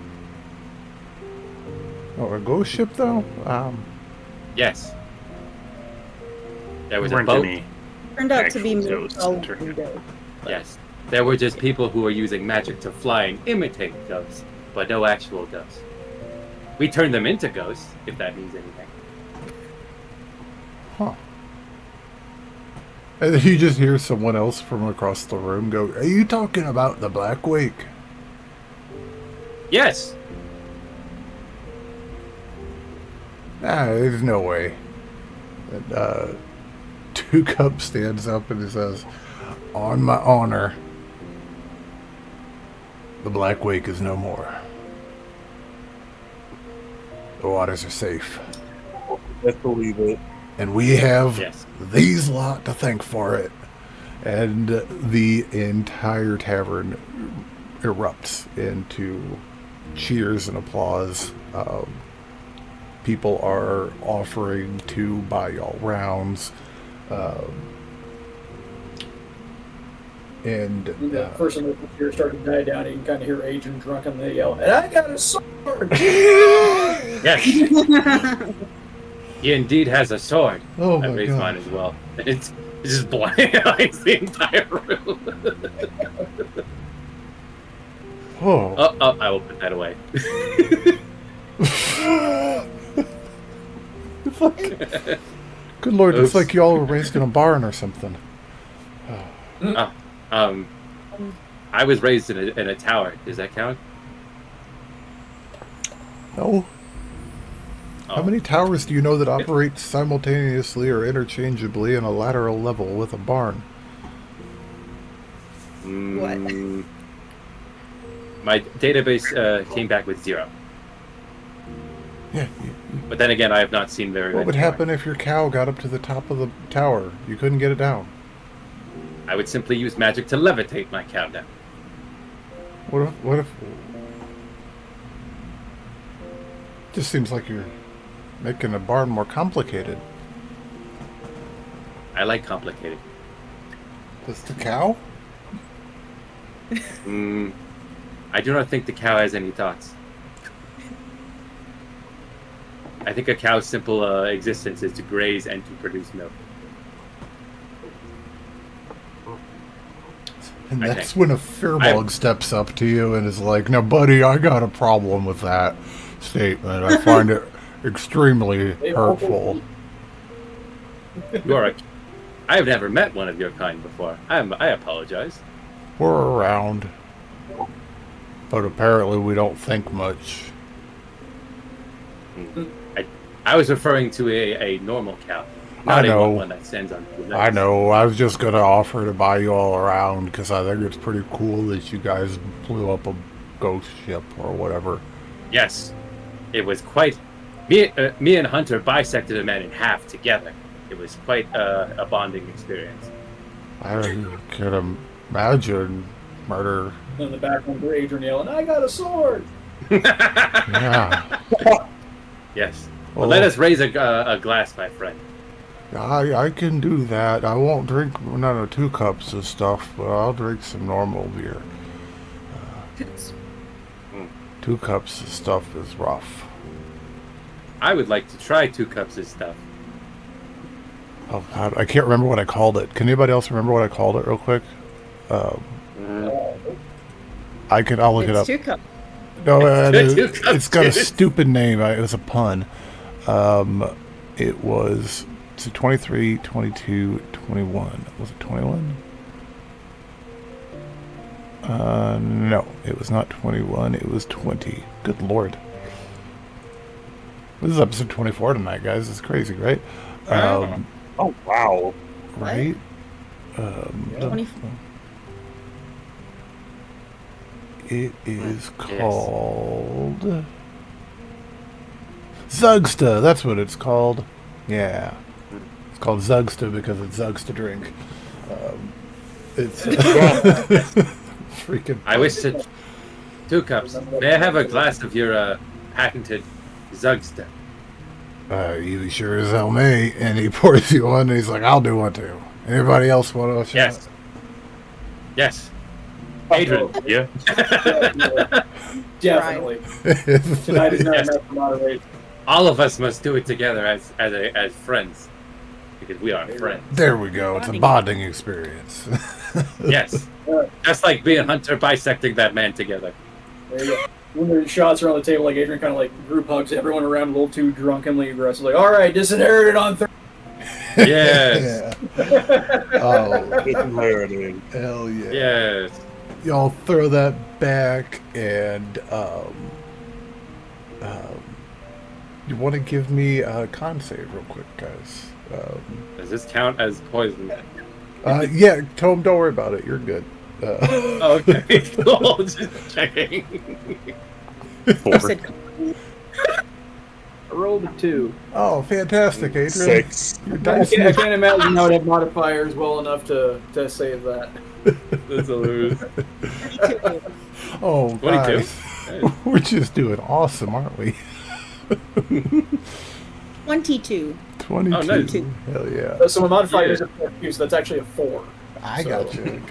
Oh, a ghost ship though? Yes. There was Weren't a boat. any Turned out to be actual ghosts all entering it. window. Yes. There were just people who were using magic to fly and imitate ghosts, but no actual ghosts. We turned them into ghosts, if that means anything. Huh. And then you just hear someone else from across the room go, "Are you talking about the Black Wake?" Yes. There's no way. And 2 Cups stands up and he says, "On my honor, the Black Wake is no more." The waters are safe. Let's believe it. And we have Yes. these lot to thank for it. And the entire tavern erupts into cheers and applause. People are offering to buy y'all rounds. When the person with the fear started to die down, you can kind of hear Adrian drunkenly yell, "And I got a sword!" Yes. He indeed has a sword. Oh I my raised God. mine as well. It's just blinds the entire room. Oh. I will put that away. It's like, good lord, it's Oops. like y'all were raised in a barn or something. I was raised in a tower. Does that count? No. Oh. How many towers do you know that operate simultaneously or interchangeably in a lateral level with a barn? Mm, my database came back with 0. Yeah. But then again, I have not seen very What many would towers. happen if your cow got up to the top of the tower? You couldn't get it down. I would simply use magic to levitate my cow down. What if... Just seems like you're making a barn more complicated. I like complicated. Does the cow? I do not think the cow has any thoughts. I think a cow's simple existence is to graze and to produce milk. And I that's think. when a Firbolg steps up to you and is like, "Now, buddy, I got a problem with that statement. I find it extremely hurtful." You are I have never met one of your kind before. I apologize. We're around. But apparently we don't think much. I was referring to a normal cow, I not know. one that stands on two legs. I know. I was just going to offer to buy you all around because I think it's pretty cool that you guys blew up a ghost ship or whatever. Yes, it was quite. Me and Hunter bisected a man in half together. It was quite a bonding experience. I can imagine murder. In the background, Adrian yelling, "I got a sword!" Yeah. Yes. Well, Well, let us raise a glass, my friend. I can do that. I won't drink none of 2 cups of stuff, but I'll drink some normal beer. 2 cups of stuff is rough. I would like to try 2 cups of stuff. Oh, God, I can't remember what I called it. Can anybody else remember what I called it real quick? I'll look it up. It's 2 cups. No, Two cups, it's got a dude. stupid name. It was a pun. It was 23, 22, 21. Was it 21? No, it was not 21. It was 20. Good lord. This is episode 24 tonight, guys. It's crazy, right? Oh, wow. Right? 24. It is called Zugsta. That's what it's called. Yeah, it's called Zugsta because it zugs to drink. It's freaking. I wish to 2 cups. May I have a glass of your patented Zugsta? You sure as hell may. And he pours you one. And he's like, "I'll do one too." Anybody else want a shot? Yes. Yes. Adrian. Yeah. Definitely. Tonight is not enough for moderation. All of us must do it together as friends, because we are friends. There we go. It's a bonding experience. Yes. Just like me and Hunter bisecting that man together. There you go. When the shots are on the table, like Adrian kind of like group hugs everyone around a little too drunkenly aggressive. Like, "All right, Disinherited on 3." Yes. Oh, Disinherited. hell yeah. Yes. Y'all throw that back and you want to give me a con save real quick, guys. Does this count as poison? Yeah, Tome, don't worry about it. You're good. Okay. Cool. Just checking. I said, I rolled a 2. Oh, fantastic, Adrian. 6. Your I dice. can't imagine I would have modifiers well enough to save that. That's hilarious. 22. Oh, 22? guys. We're just doing awesome, aren't we? 22. 22. Oh, nice. Hell yeah. So my modifier is a 2, so that's actually a 4. I So- got you.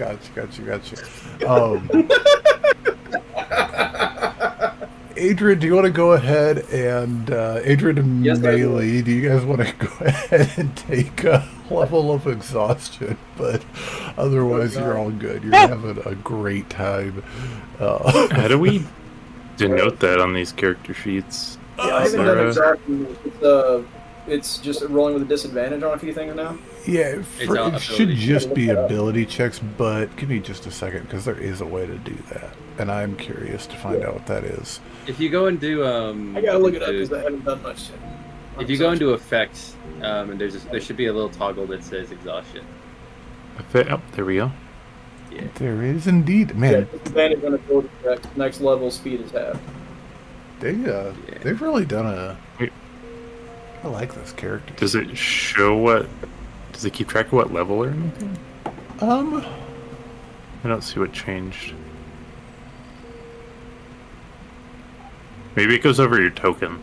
Adrian, do you want to go ahead and Adrian and Yes, I do. Melee, do you guys want to go ahead and take a level of exhaustion? But otherwise, you're all good. You're having a great time. How do we denote that on these character sheets? Yeah, I Is haven't there done a- exactly. It's just rolling with a disadvantage on a few things now. Yeah, all it should ability. just be ability checks, but give me just a second because there is a way to do that, and I'm curious to find out what that is. If you go and do I gotta look it up because I haven't done much yet. if you go into effects, and there should be a little toggle that says exhaustion. Oh, there we go. Yeah. There is indeed, Yeah, man. disadvantage on ability check. Next level speed is half. They've really done a. Wait. I like this character. Does it show what? Does it keep track of what level or anything? I don't see what changed. Maybe it goes over your token.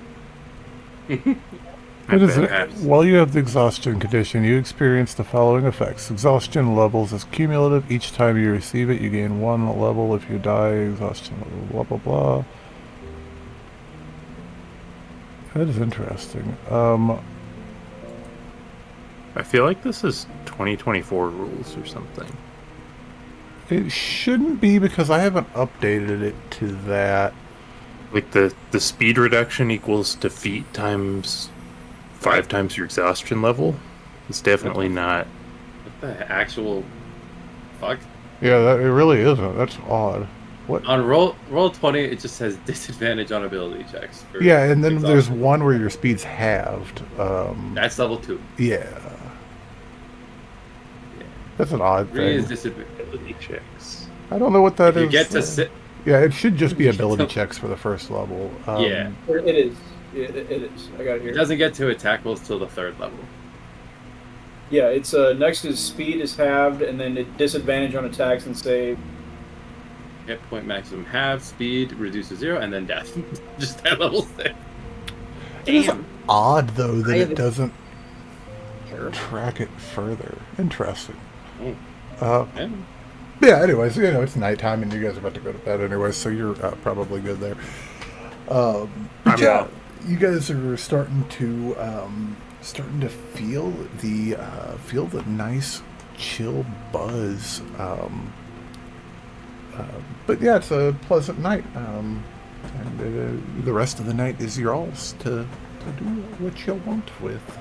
What is it? Perhaps. While you have the exhaustion condition, you experience the following effects. Exhaustion levels is cumulative. Each time you receive it, you gain 1 level. If you die, exhaustion level, blah, blah, blah. That is interesting. I feel like this is 2024 rules or something. It shouldn't be because I haven't updated it to that. Like the speed reduction equals defeat times 5 times your exhaustion level. It's definitely not. What the actual fuck? Yeah, it really isn't. That's odd. What? On roll 20, it just says disadvantage on ability checks. For Yeah, and then there's exhaustion. one where your speed's halved. That's level 2. Yeah. That's an odd 3 is thing. disadvantage. Ability checks. I don't know what that If you is. get to sit, Yeah, it should just be ability checks for the first level. Yeah. It is. It is. I got it it here. doesn't get to attackles till the 3rd level. Yeah, it's next is speed is halved, and then it disadvantage on attacks and save. Hit point maximum half, speed reduces 0, and then death. Just that level 6. It is Damn. odd, though, that I have it a- doesn't track it further. Interesting. Yeah. Yeah, anyways, it's nighttime and you guys are about to go to bed anyways, so you're probably good there. But I'm yeah, out. you guys are starting to feel the nice chill buzz. But yeah, it's a pleasant night. And the rest of the night is yours to do what you want with.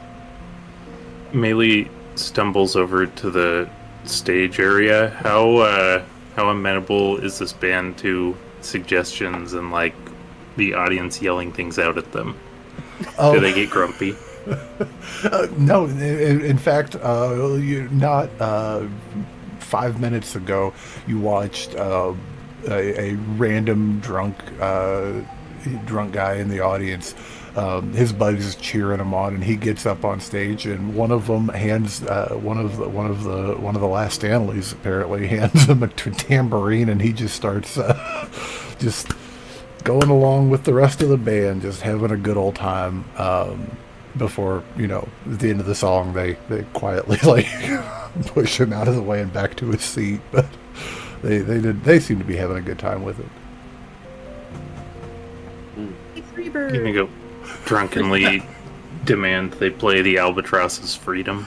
Melee stumbles over to the stage area. How amenable is this band to suggestions and like the audience yelling things out at them? Do they get grumpy? No, in fact, not 5 minutes ago, you watched a random drunk guy in the audience. His buddies cheering him on, and he gets up on stage, and one of them hands one of the last Stanleys apparently hands him a tambourine, and he just starts just going along with the rest of the band, just having a good old time. Before at the end of the song, they quietly like push him out of the way and back to his seat, but they seem to be having a good time with it. Freebird. You can go drunkenly demand they play the Albatross's Freedom.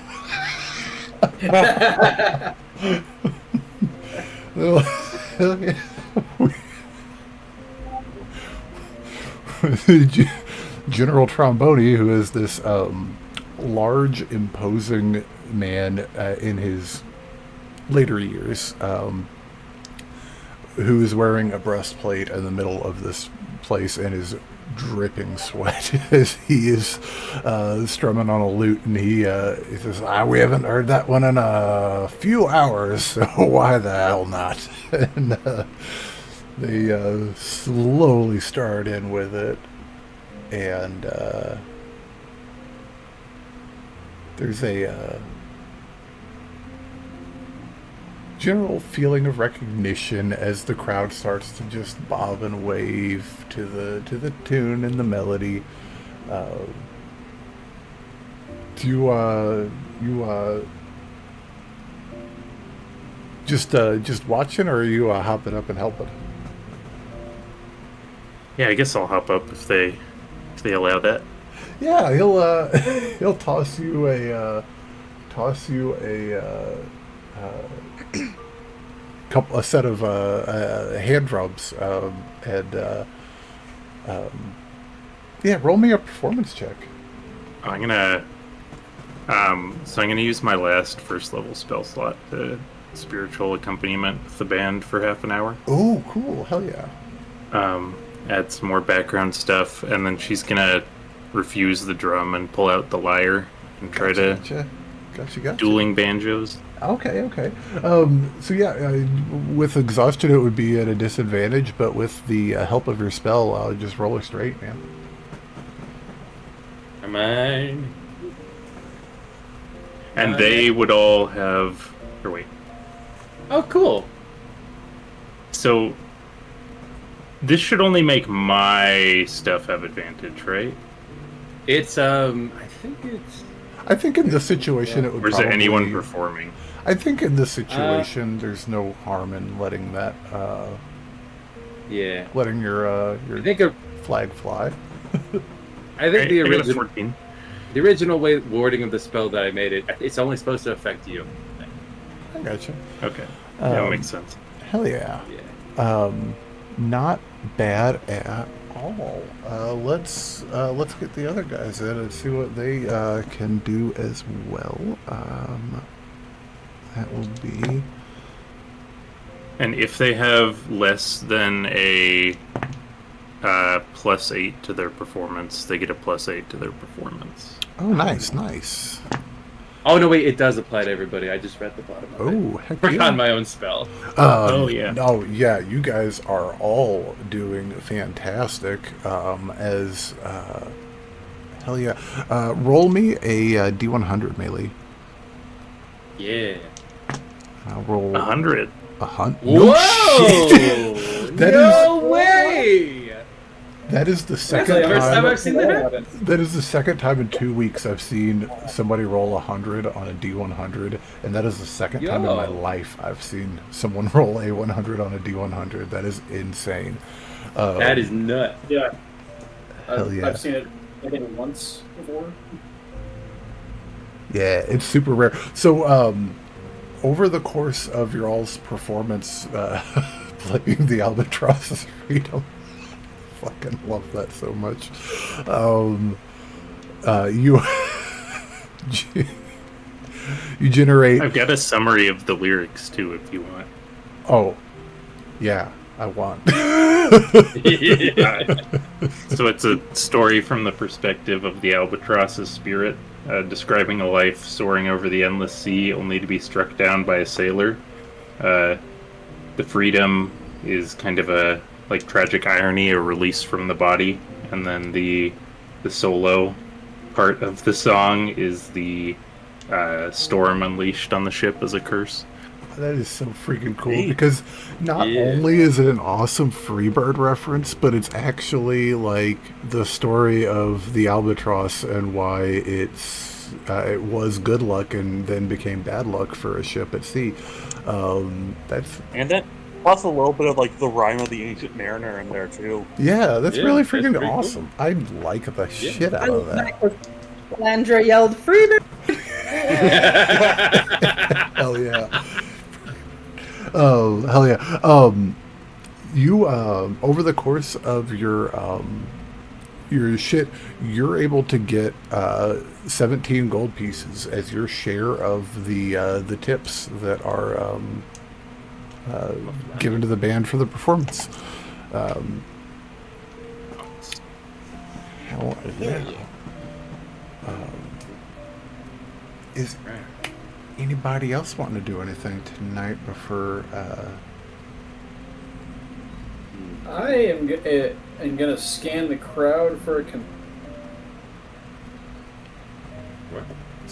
General Tromboni, who is this large, imposing man in his later years, who is wearing a breastplate in the middle of this place and is dripping sweat as he is strumming on a lute, and he says, "We haven't heard that one in a few hours, so why the hell not?" And they slowly start in with it, and there's a general feeling of recognition as the crowd starts to just bob and wave to the tune and the melody. You just watching, or are you hopping up and helping? Yeah, I guess I'll hop up if they allow that. Yeah, he'll toss you a a set of hand drums, and yeah, roll me a performance check. I'm gonna use my last first level spell slot to spiritual accompaniment with the band for half an hour. Oh, cool! Hell yeah! Add some more background stuff, and then she's gonna refuse the drum and pull out the lyre and try Gotcha. dueling banjos. Okay. So yeah, with exhaustion it would be at a disadvantage, but with the help of your spell, just roll her straight, man. Am I? And they would all have. Or wait. Oh, cool. So this should only make my stuff have advantage, right? It's I think in this situation it would. Or is probably, it anyone performing? I think in this situation there's no harm in letting that. Yeah. Letting your I think flag fly. I think I got a 14. The original wording of the spell that I made it's only supposed to affect you. I gotcha. Okay. That makes sense. Hell yeah. Yeah. Not bad at all. Let's get the other guys in and see what they can do as well. That will be. And if they have less than a +8 to their performance, they get a +8 to their performance. Oh, nice. Oh no, wait! It does apply to everybody. I just read the bottom of it. Oh, heck Work yeah. on my own spell. Oh, yeah. No, yeah, you guys are all doing fantastic. Hell yeah. Roll me a D100 melee. Yeah. I'll roll 100. 100. Whoa! Shit. No way! That is the That's second the first time time. I've seen that happen. That is the second time in 2 weeks I've seen somebody roll 100 on a D100, and that is the second time in my life I've seen someone roll a 100 on a D100. That is insane. That is nuts. Yeah. Hell yeah. I've seen it, I think, once before. Yeah, it's super rare. So, over the course of your all's performance, playing the Albatross Freedom, fucking love that so much. You you generate. I've got a summary of the lyrics too, if you want. Oh, yeah, I want. So it's a story from the perspective of the albatross's spirit, describing a life soaring over the endless sea, only to be struck down by a sailor. The freedom is kind of a tragic irony, a release from the body, and then the solo part of the song is the storm unleashed on the ship as a curse. That is so freaking cool, because not only is it an awesome Freebird reference, but it's actually like the story of the albatross and why it was good luck and then became bad luck for a ship at sea. That's And then plus a little bit of like the rhyme of the ancient mariner in there too. yeah, that's really that's freaking pretty cool. awesome. I like the shit out of that. Calandra yelled, "Freebird!" Hell yeah. Oh, hell yeah. You, over the course of your shit, you're able to get 17 gold pieces as your share of the tips that are given to the band for the performance. Hell yeah. Is anybody else wanting to do anything tonight before? I am gonna scan the crowd for a.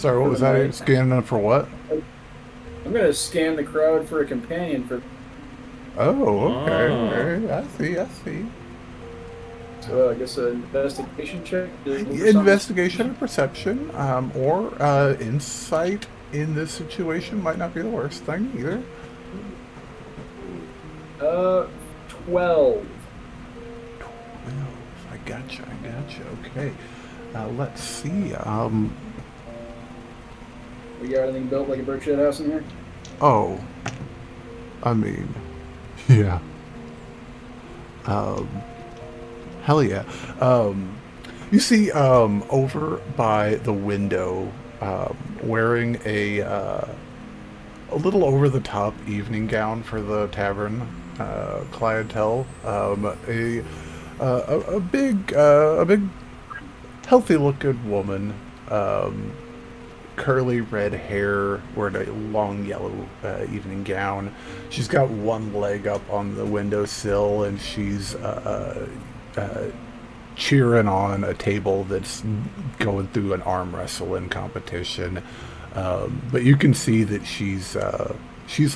Sorry, what For was the that? night. Scanning them for what? I'm gonna scan the crowd for a companion for. Oh, okay. Oh. Okay. I see. So I guess an investigation check. Investigation or perception, or insight in this situation might not be the worst thing either. 12. 12. I gotcha. Okay. Let's see. We got anything built like a brick shed house in here? Oh. I mean, yeah. Hell yeah. You see, over by the window, wearing a little over-the-top evening gown for the tavern clientele, a big, healthy-looking woman, curly red hair, wearing a long yellow evening gown. She's got one leg up on the windowsill, and she's cheering on a table that's going through an arm wrestling competition. But you can see that she's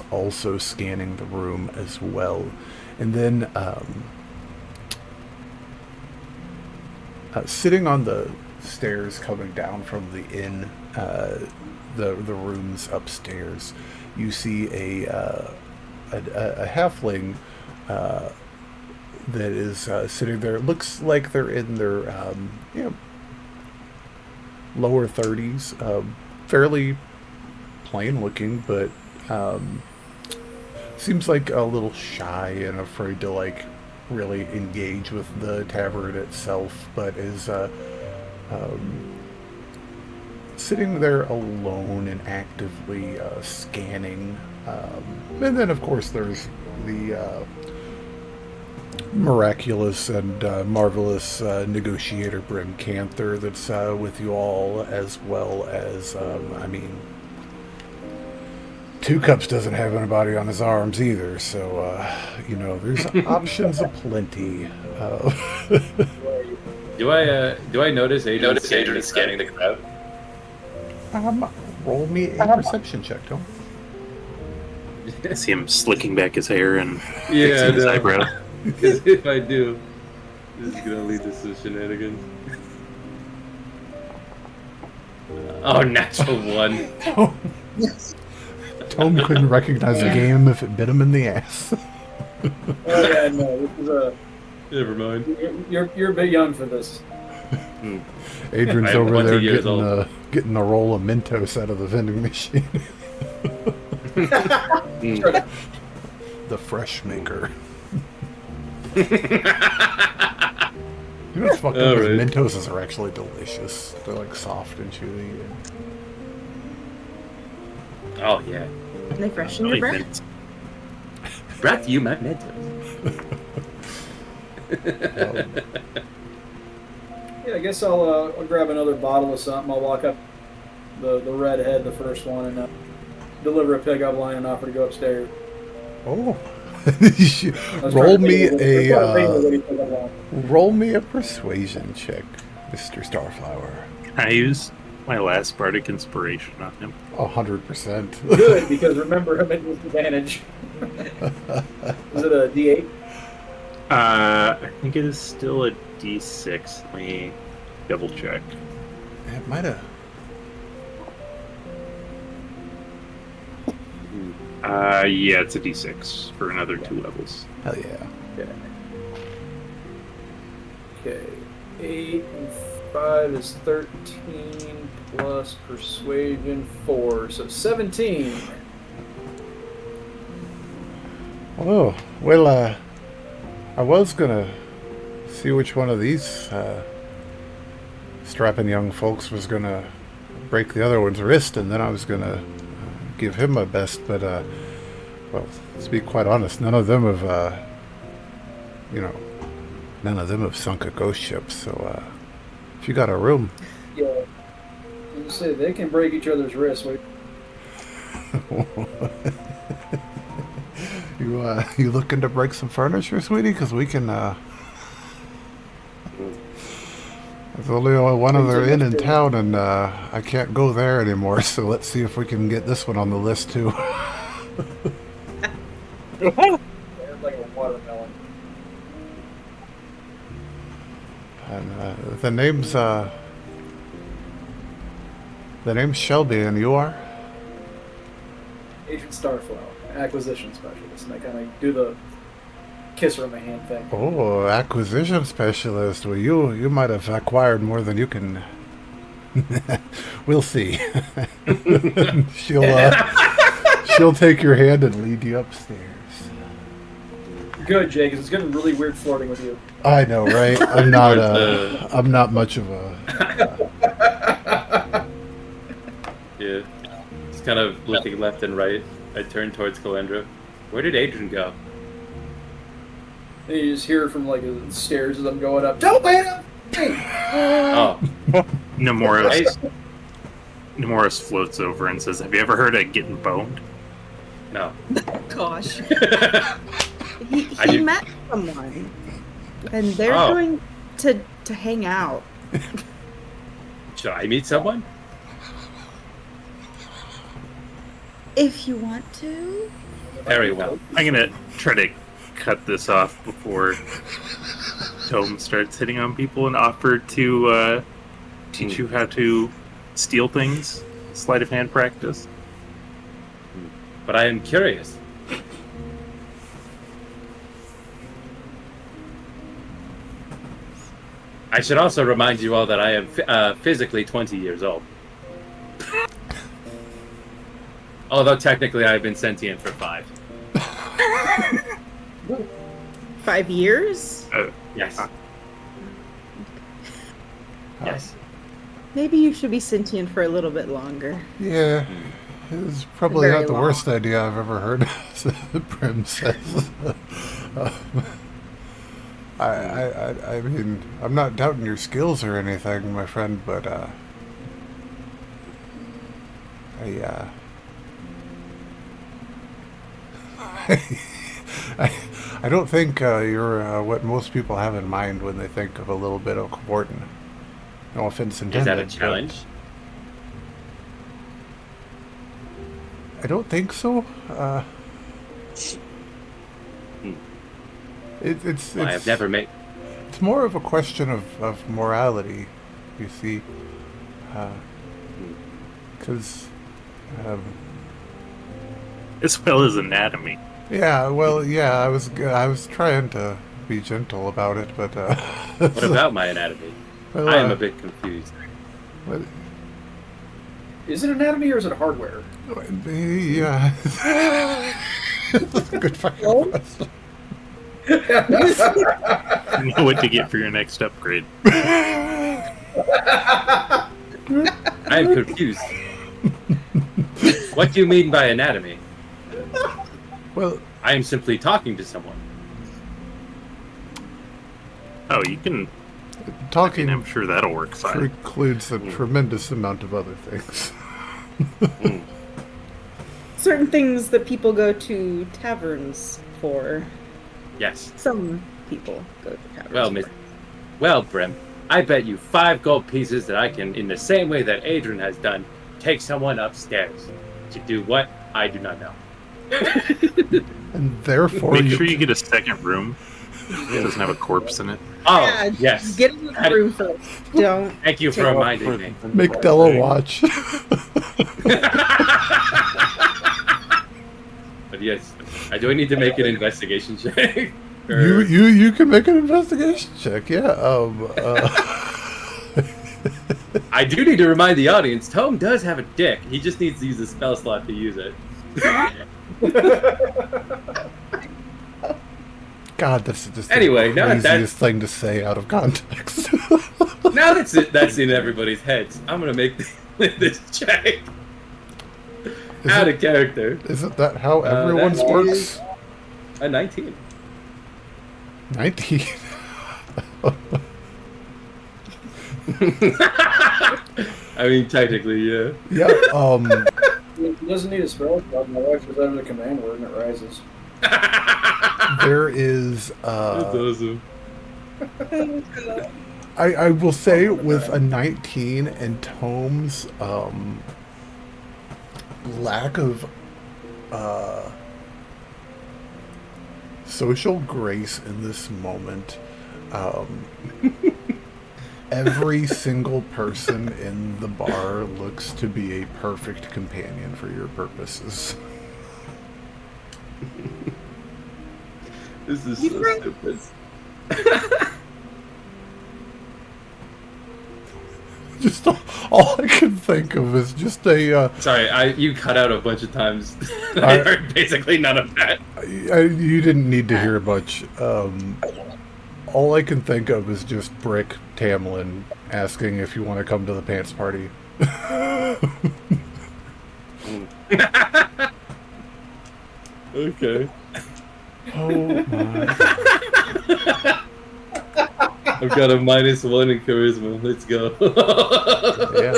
also scanning the room as well. And then sitting on the stairs coming down from the inn, the rooms upstairs, you see a halfling that is sitting there. It looks like they're in their lower 30s, fairly plain looking, but seems like a little shy and afraid to like really engage with the tavern itself, but is sitting there alone and actively scanning. And then of course there's the miraculous and marvelous negotiator Brim Canther that's with you all, as well as Two Cups doesn't have anybody on his arms either, so there's options aplenty. Do I notice Adran scanning the crowd? Roll me a perception check, Tom. I see him slicking back his hair and Yeah, fixing his no. eyebrow. Because if I do, this is gonna lead to some shenanigans. Oh, natural one. Tome couldn't recognize the game if it bit him in the ass. Oh yeah, no, this is a. Never mind. You're a bit young for this. Adrian's I'm over 20 there years old. getting a roll of Mentos out of the vending machine. The fresh maker. You know what's fucked up? Right. Mentoses are actually delicious. They're like soft and chewy. Oh yeah. Can they freshen your breath? Brought to you my Mentos. Yeah, I guess I'll grab another bottle of something. I'll walk up the redhead, the first one, and deliver a pickup line and offer to go upstairs. Oh. I was roll trying to me think of a- a I was trying to think of a way to pick up line. roll me a persuasion check, Mr. Starflower. I used my last bardic inspiration on him. 100%. Good, because remember, I'm at disadvantage. Is it a D8? I think it is still a D6. Let me double check. It might have. Yeah, it's a D6 for another 2 levels. Hell yeah. Okay. 8 and 5 is 13 plus persuasion 4, so 17. Oh, well, I was gonna see which one of these strapping young folks was gonna break the other one's wrist, and then I was gonna give him my best, but, well, to be quite honest, none of them have, none of them have sunk a ghost ship, so, if you got a room. Yeah. You say they can break each other's wrists. Wait. You looking to break some furniture, sweetie? Because we can, There's only one other inn in town, and I can't go there anymore, so let's see if we can get this one on the list, too. Like a watermelon. And the name's Shelby, and you are? Agent Starflower, acquisition specialist, and I kind of do the kiss her in my hand thing. Oh, acquisition specialist. Well, you might have acquired more than you can. We'll see. she'll take your hand and lead you upstairs. Good, Jake, 'cause it's getting really weird flirting with you. I know, right? I'm not much of a. Yeah. Just kind of looking left and right. I turn towards Calandra. Where did Adran go? And you just hear it from like the stairs as I'm going up. Don't wait up! Oh. Nemoris floats over and says, "Have you ever heard of getting boned?" No. Gosh. I He do- met someone, and they're Oh. going to hang out. Should I meet someone? If you want to. Very well. I'm gonna try to cut this off before Tome starts hitting on people and offer to teach you how to steal things. Sleight of hand practice. But I am curious. I should also remind you all that I am physically 20 years old. Although technically I've been sentient for 5. 5 years? Yes. Yes. Maybe you should be sentient for a little bit longer. Yeah, it's probably Very not the long. worst idea I've ever heard. Prim says. I mean, I'm not doubting your skills or anything, my friend, but I don't think you're what most people have in mind when they think of a little bit of Cavorton. No offense intended. Is that a but challenge? I don't think so. It's Well, I have never made... It's more of a question of morality, you see. Because... As well as anatomy. yeah, well, yeah, I was trying to be gentle about it, but... What about my anatomy? well, I am a bit confused. but, Is it anatomy or is it hardware? yeah. That's a good fucking question. You know what to get for your next upgrade. I am confused. What do you mean by anatomy? Well, I am simply talking to someone. Oh, you can. talking I'm sure that'll work fine. precludes a tremendous amount of other things. Certain things that people go to taverns for. Yes. Some people go to taverns. Well, for. Well, Brim, I bet you 5 gold pieces that I can, in the same way that Adran has done, take someone upstairs. To do what? I do not know. And therefore, Make sure you get a second room. It doesn't have a corpse in it. Oh, Yeah, yes. Get in the room first. Don't. Thank you for reminding me. make Della watch. But yes, do I need to make an investigation check? Or- You can make an investigation check. Yeah. I do need to remind the audience, Tome does have a dick. He just needs to use the spell slot to use it. God, that's just Anyway, the now that craziest thing to say out of context. Now that's in everybody's heads. I'm gonna make this check. Out of character. Isn't that how everyone's that works? is a 19. 19. I mean, technically, yeah. Yeah. He doesn't need a spell slot. My wife was under the command word and it rises. There is That's awesome. I will say with a 19 and Tome's lack of social grace in this moment, every single person in the bar looks to be a perfect companion for your purposes. This is so stupid. Just all I can think of is just a. Sorry, you cut out a bunch of times. I heard basically none of that. You didn't need to hear much. All I can think of is just Brick Tamlin asking if you want to come to the pants party. Okay. Oh my. I've got a -1 in charisma. Let's go. Yeah.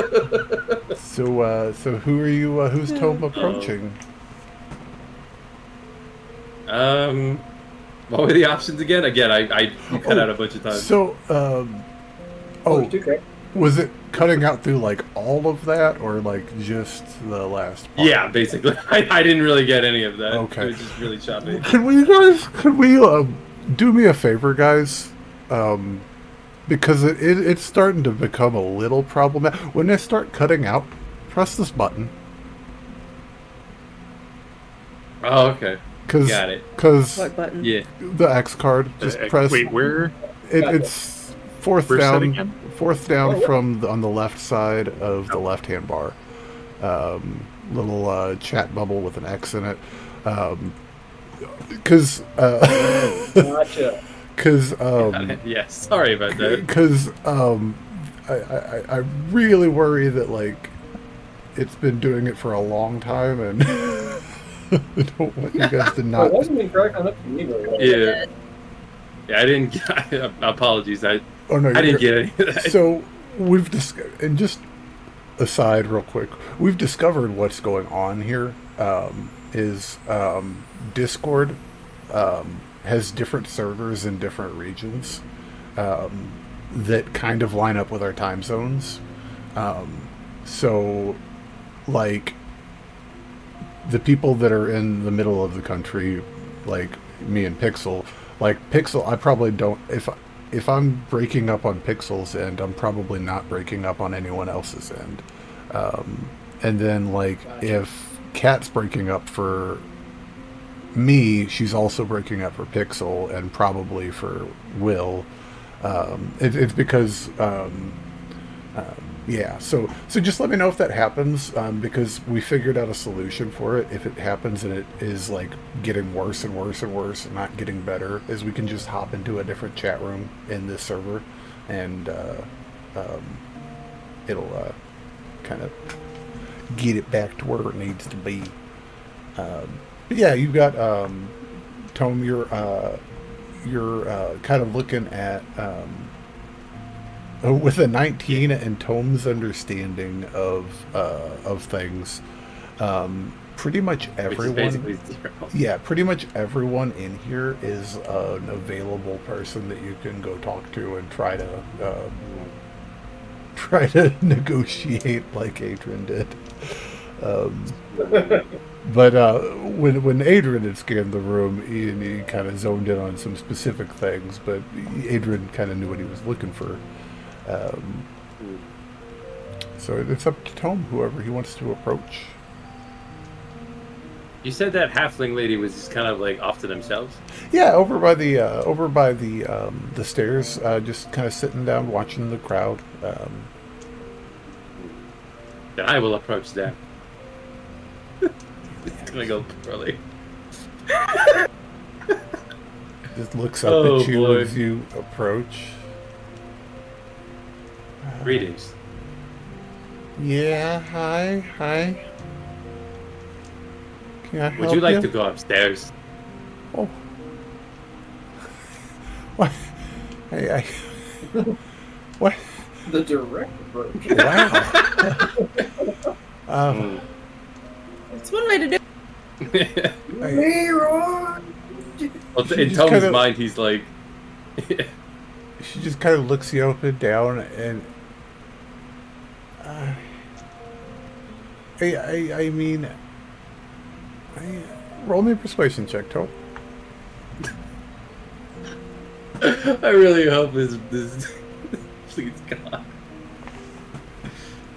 So who are you? Who's Tome approaching? What were the options again? Again, you cut out a bunch of times. So, Okay. was it cutting out through like all of that, or like just the last part? Yeah, basically. I didn't really get any of that. Okay. It was just really choppy. Can we do me a favor, guys? Because it's starting to become a little problematic. When they start cutting out, press this button. Oh, okay. Cause, Got it. Because What button? Yeah. the X card, just press. Wait, where? It's fourth Where's that down. again? Fourth down from on the left side of the left-hand bar. Little chat bubble with an X in it. Because Gotcha. because Yeah, sorry about that. because I really worry that like it's been doing it for a long time, and I don't want you guys to It not. wasn't incorrect on up to me very well. Yeah. Yeah, I didn't get... Apologies. I Oh no, didn't get any of that. So we've discovered, and just aside real quick, we've discovered what's going on here. Is Discord has different servers in different regions that kind of line up with our time zones. So, like, the people that are in the middle of the country, like me and Pixel, I probably don't, if I'm breaking up on Pixel's end, I'm probably not breaking up on anyone else's end. And then, like, if Kat's breaking up for me, she's also breaking up for Pixel and probably for Will. It's because, yeah. So just let me know if that happens, because we figured out a solution for it. If it happens and it is like getting worse and worse and worse and not getting better, is we can just hop into a different chat room in this server, and it'll kind of get it back to where it needs to be. But yeah, you've got Tome. You're kind of looking at with a 19 and Tome's understanding of things. Pretty much everyone. Which is basically zero. Yeah, pretty much everyone in here is an available person that you can go talk to and try to negotiate like Adran did. But when Adran had scanned the room, he kind of zoned in on some specific things, but Adran kind of knew what he was looking for. So it's up to Tome, whoever he wants to approach. You said that halfling lady was just kind of like off to themselves? Yeah, over by the stairs, just kind of sitting down, watching the crowd. Then I will approach them. It's gonna go poorly. Just looks up at you boy. as you approach. Greetings. Yeah, hi. Can I help Would you like to go upstairs? Oh. What? I what? The direct approach. Wow. It's one way to do it. Leroy! Well, She in just Tome's kinda- mind, he's like, she just kind of looks you up and down, and I mean, roll me a persuasion check, Tome. I really hope this please God.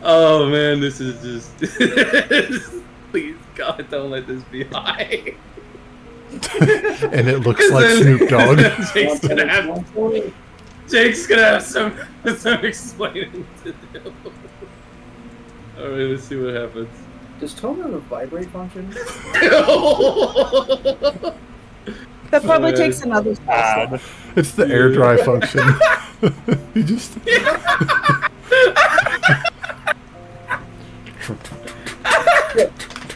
Oh man, this is just please God, don't let this be high. And it looks like Snoop Dogg. Jake's gonna have some explaining to do. Alright, let's see what happens. Does Tome have a vibrate function? That probably takes another spell. It's the air dry function. You just.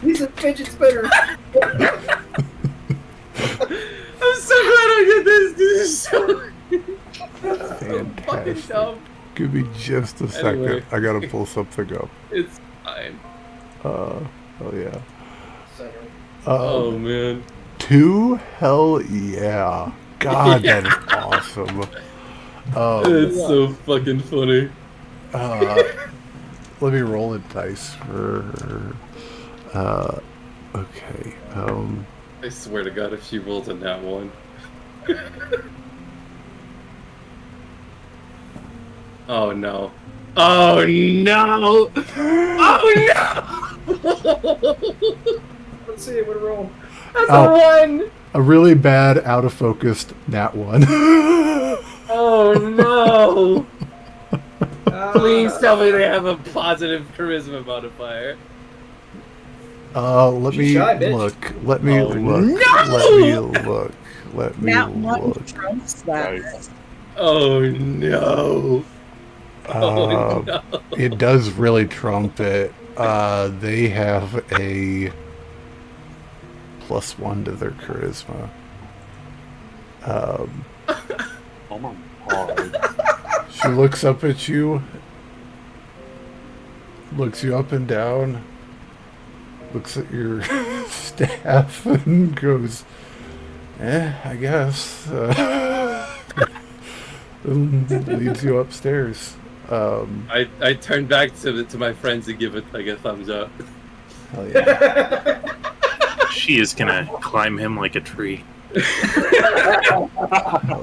He's a fidget spinner. I'm so glad I did this. This is so fucking Fantastic. dumb. Give me just a second. Anyway. I gotta pull something up. It's fine. Oh yeah. Oh man. 2? Hell yeah. God, Yeah. that is awesome. It's so fucking funny. Let me roll a dice for. Okay. I swear to God, if she rolls a nat one. Oh no. Oh no! Oh no! Let's see, what roll? That's Oh. a one! A really bad, out of focused nat 1. Oh no! Please tell me they have a positive charisma modifier. Let me Shy, bitch. look. Let me Oh, look. no! Let me look. Let me Nat one look. trumps that. Nice. Oh no! Oh no! It does really trump it. They have a +1 to their charisma. Oh my God. She looks up at you, looks you up and down, looks at your staff, and goes, I guess. And leads you upstairs. I turn back to my friends and give it like a thumbs up. Hell yeah. She is gonna climb him like a tree. Hell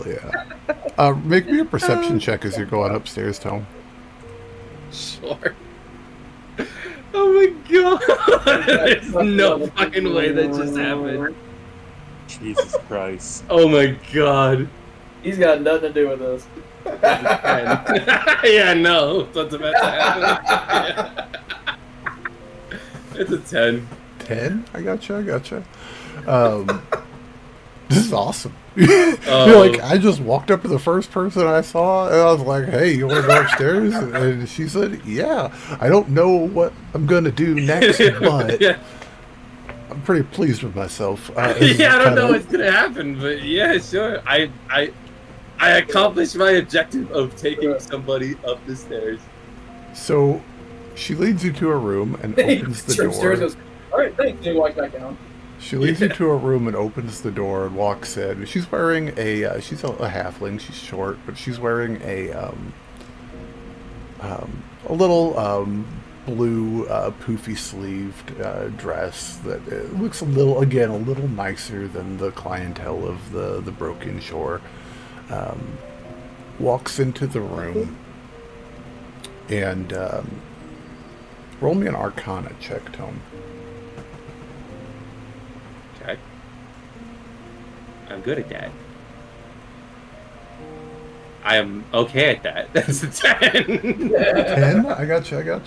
yeah. Make me a perception check as you're going upstairs, Tome. Sure. Oh my God! There's no fucking way that just happened. Jesus Christ. Oh my God! He's got nothing to do with this. Yeah, no, what's about to happen? It's a 10. 10? I gotcha. This is awesome. You're like, I just walked up to the first person I saw, and I was like, hey, you want to go upstairs? And she said, yeah. I don't know what I'm going to do next, but Yeah. I'm pretty pleased with myself. Yeah, I don't know what's gonna happen, but yeah, sure. I accomplished my objective of taking somebody up the stairs. So she leads you to a room and opens the Upstairs door. goes, all right, thanks. And he walks back down. She leads you to a room and opens the door and walks in. She's wearing she's a halfling. She's short, but she's wearing a little blue poofy sleeved dress that looks a little nicer than the clientele of the Broken Shore. Walks into the room and roll me an Arcana check, Tome. Okay. I'm good at that. I am okay at that. That's a 10. 10? I gotcha.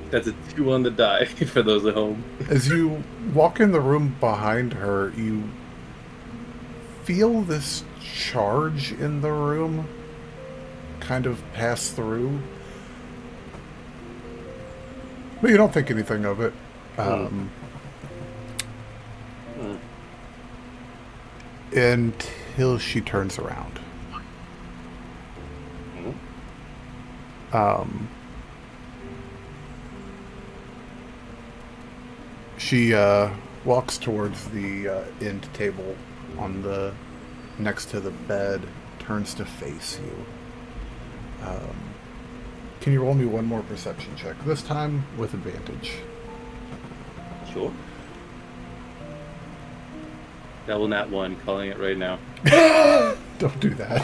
That's a 2 on the die for those at home. As you walk in the room behind her, you feel this charge in the room kind of pass through. But you don't think anything of it. Until she turns around. She walks towards the end table on the next to the bed turns to face you. Can you roll me one more perception check? This time with advantage. Sure. Double nat 1, calling it right now. Don't do that.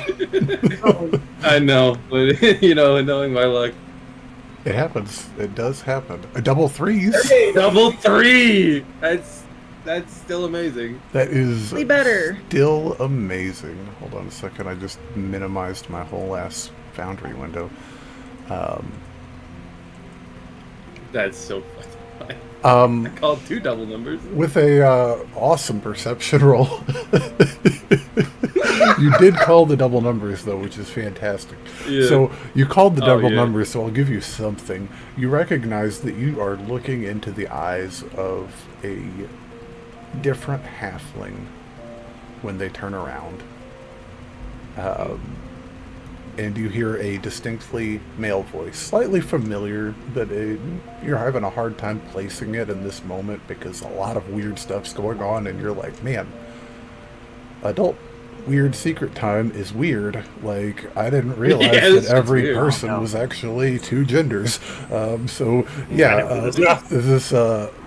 I know, but knowing my luck. It happens. It does happen. A double threes. Double 3! That's still amazing. That is better. Still amazing. Hold on a second. I just minimized my whole ass Foundry window. That's so funny. I called 2 double numbers. With a awesome perception roll. You did call the double numbers, though, which is fantastic. Yeah. So you called the double yeah. numbers, so I'll give you something. You recognize that you are looking into the eyes of a different halfling when they turn around. And you hear a distinctly male voice, slightly familiar, but you're having a hard time placing it in this moment because a lot of weird stuff's going on, and you're like, man, adult weird secret time is weird. Like, I didn't realize that every person was actually 2 genders. This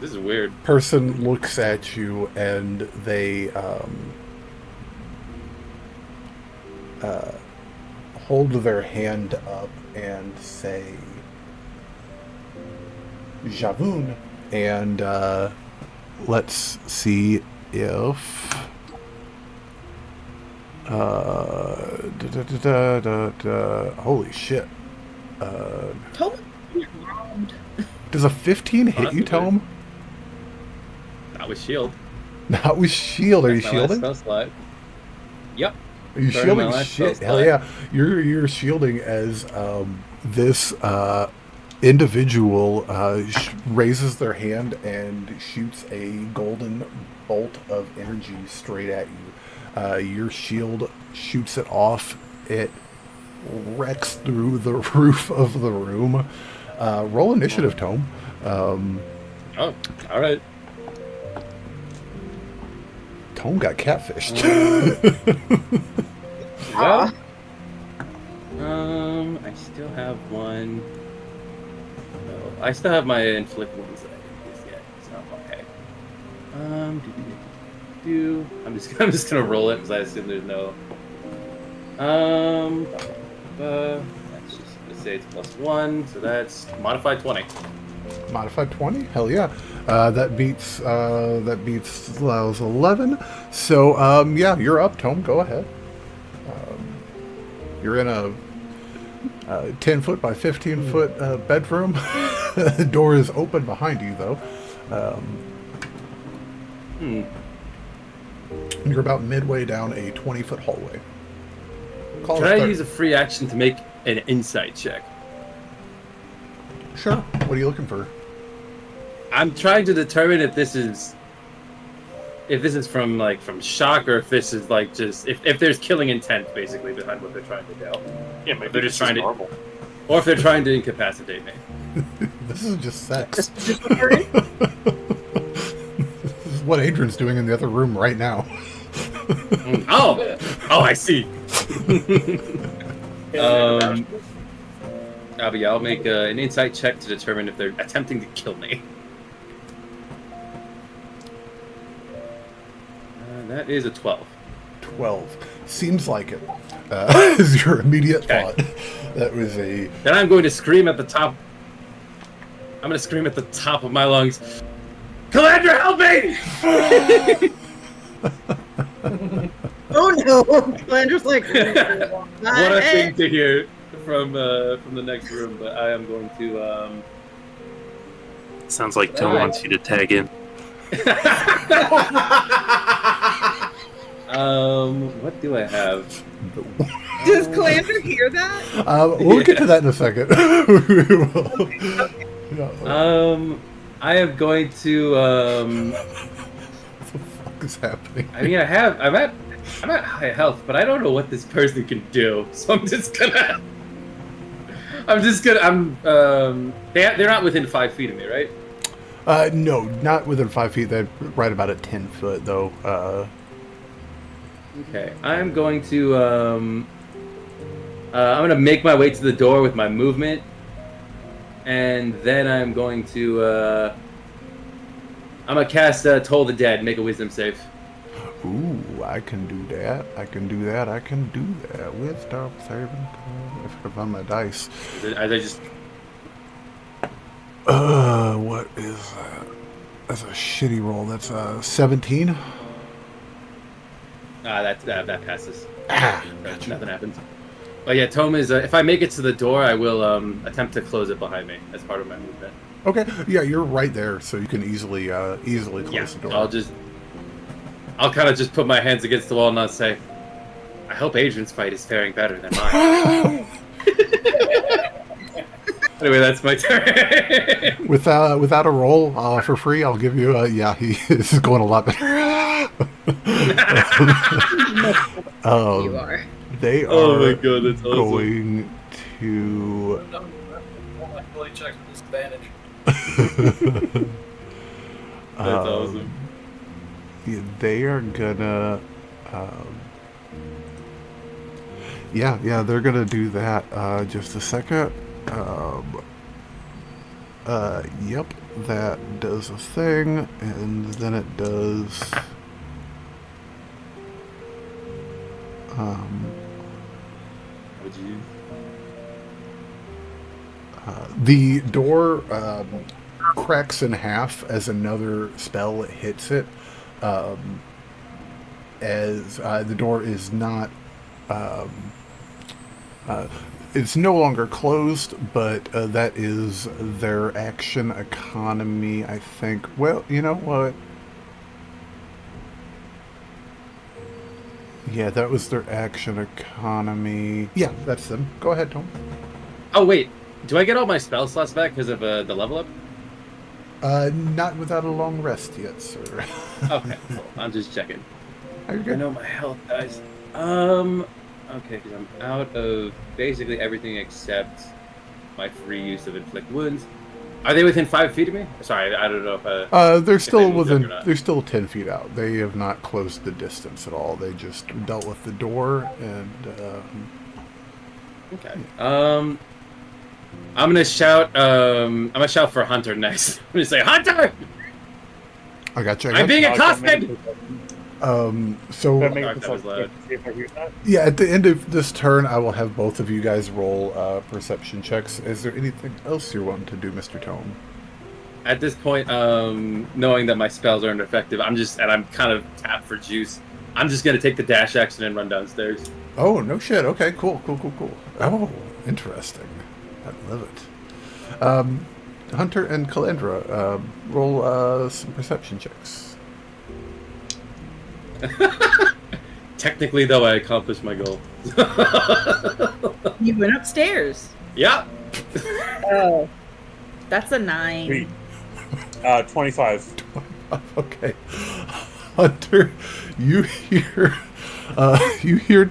is weird. Person looks at you and they hold their hand up and say Javun, and let's see if holy shit. Tome. Does a 15 hit you, Tome? Not with shield. Not with shield. Are you That's my last shielding? spell slot. Yep. Are you Starting my shielding? last Shit, spell hell slot. yeah! You're shielding as this individual raises their hand and shoots a golden bolt of energy straight at you. Your shield shoots it off. It wrecks through the roof of the room. Roll initiative, Tome. Oh, all right. Tome got catfished. Well, I still have one. No, I still have my inflict wounds that I didn't use yet, so I'm okay. I'm just gonna roll it because I assume there's no. That's just gonna say it's +1, so that's modified 20. Modified 20? Hell yeah. That beats Lau's 11. So yeah, you're up, Tome. Go ahead. You're in a 10-foot by 15-foot bedroom. The door is open behind you, though. You're about midway down a 20-foot hallway. Can I use a free action to make an insight check? Sure. What are you looking for? I'm trying to determine if this is from shock, or if this is like just if there's killing intent basically behind what they're trying to do. Yeah, maybe they're just trying to, normal. or if they're trying to incapacitate me. This is just sex. This is what Adran's doing in the other room right now. Oh, I see. I'll make an insight check to determine if they're attempting to kill me. That is a 12. 12. Seems like it. Is your immediate thought. That was a... Then I'm going to scream at the top. I'm going to scream at the top of my lungs. Calandra, help me! Oh no! Calandra's like, what a thing to hear from the next room. But I am going to. Sounds like Tome wants you to tag in. What do I have? does Calandra hear that? We'll get to that in a second. Okay. I am going to. What the fuck is happening? I mean, I'm at high health, but I don't know what this person can do. So I'm just gonna. They're not within 5 feet of me, right? No, not within 5 feet. They're right about at 10 foot, though. Okay, I'm going to I'm gonna make my way to the door with my movement, and then I'm going to I'm gonna cast Toll the Dead, make a Wisdom save. Ooh, I can do that. I can do that. I can do that. Wisdom saving throw. If I find my dice. Are they just? What is that? That's a shitty roll. That's 17. That passes. Gotcha. Nothing happens. But yeah, Tome is. If I make it to the door, I will attempt to close it behind me as part of my movement. Okay, yeah, you're right there, so you can easily close the door. I'll kind of just put my hands against the wall and I'll say, I hope Adran's fight is faring better than mine. Anyway, that's my turn. Without a roll for free, I'll give you this is going a lot better. You are. They are Oh my god, that's awesome. going to Really checks with disadvantage. That's awesome. yeah, they are gonna they're gonna do that. Just a second. Yep, that does a thing, and then it does What'd you use? the door cracks in half as another spell hits it. As the door is not, it's no longer closed, but that is their action economy, I think. Well, you know what? Yeah, that was their action economy. Yeah, that's them. Go ahead, Tom. Oh wait, do I get all my spell slots back because of the level up? Not without a long rest yet, sir. Okay, cool. I'm just checking. Are you I good? know my health dies. Okay, because I'm out of basically everything except my free use of inflict wounds. Are they within 5 feet of me? Sorry, I don't know if they're still they moved up or not. they're still 10 feet out. They have not closed the distance at all. They just dealt with the door and Okay. I'm gonna shout. I'm gonna shout for Hunter next. I'm gonna say, Hunter! I got you. I'm being accosted. So that was loud. yeah, at the end of this turn, I will have both of you guys roll perception checks. Is there anything else you're wanting to do, Mr. Tome? At this point, knowing that my spells aren't effective, I'm kind of tapped for juice. I'm just gonna take the dash action and run downstairs. Oh, no shit. Okay, cool. Oh, interesting. I love it. Hunter and Calandra, roll some perception checks. Technically, though, I accomplished my goal. You went upstairs. Yeah. Oh, that's a 9. Sweet. 25. Okay. Hunter, you hear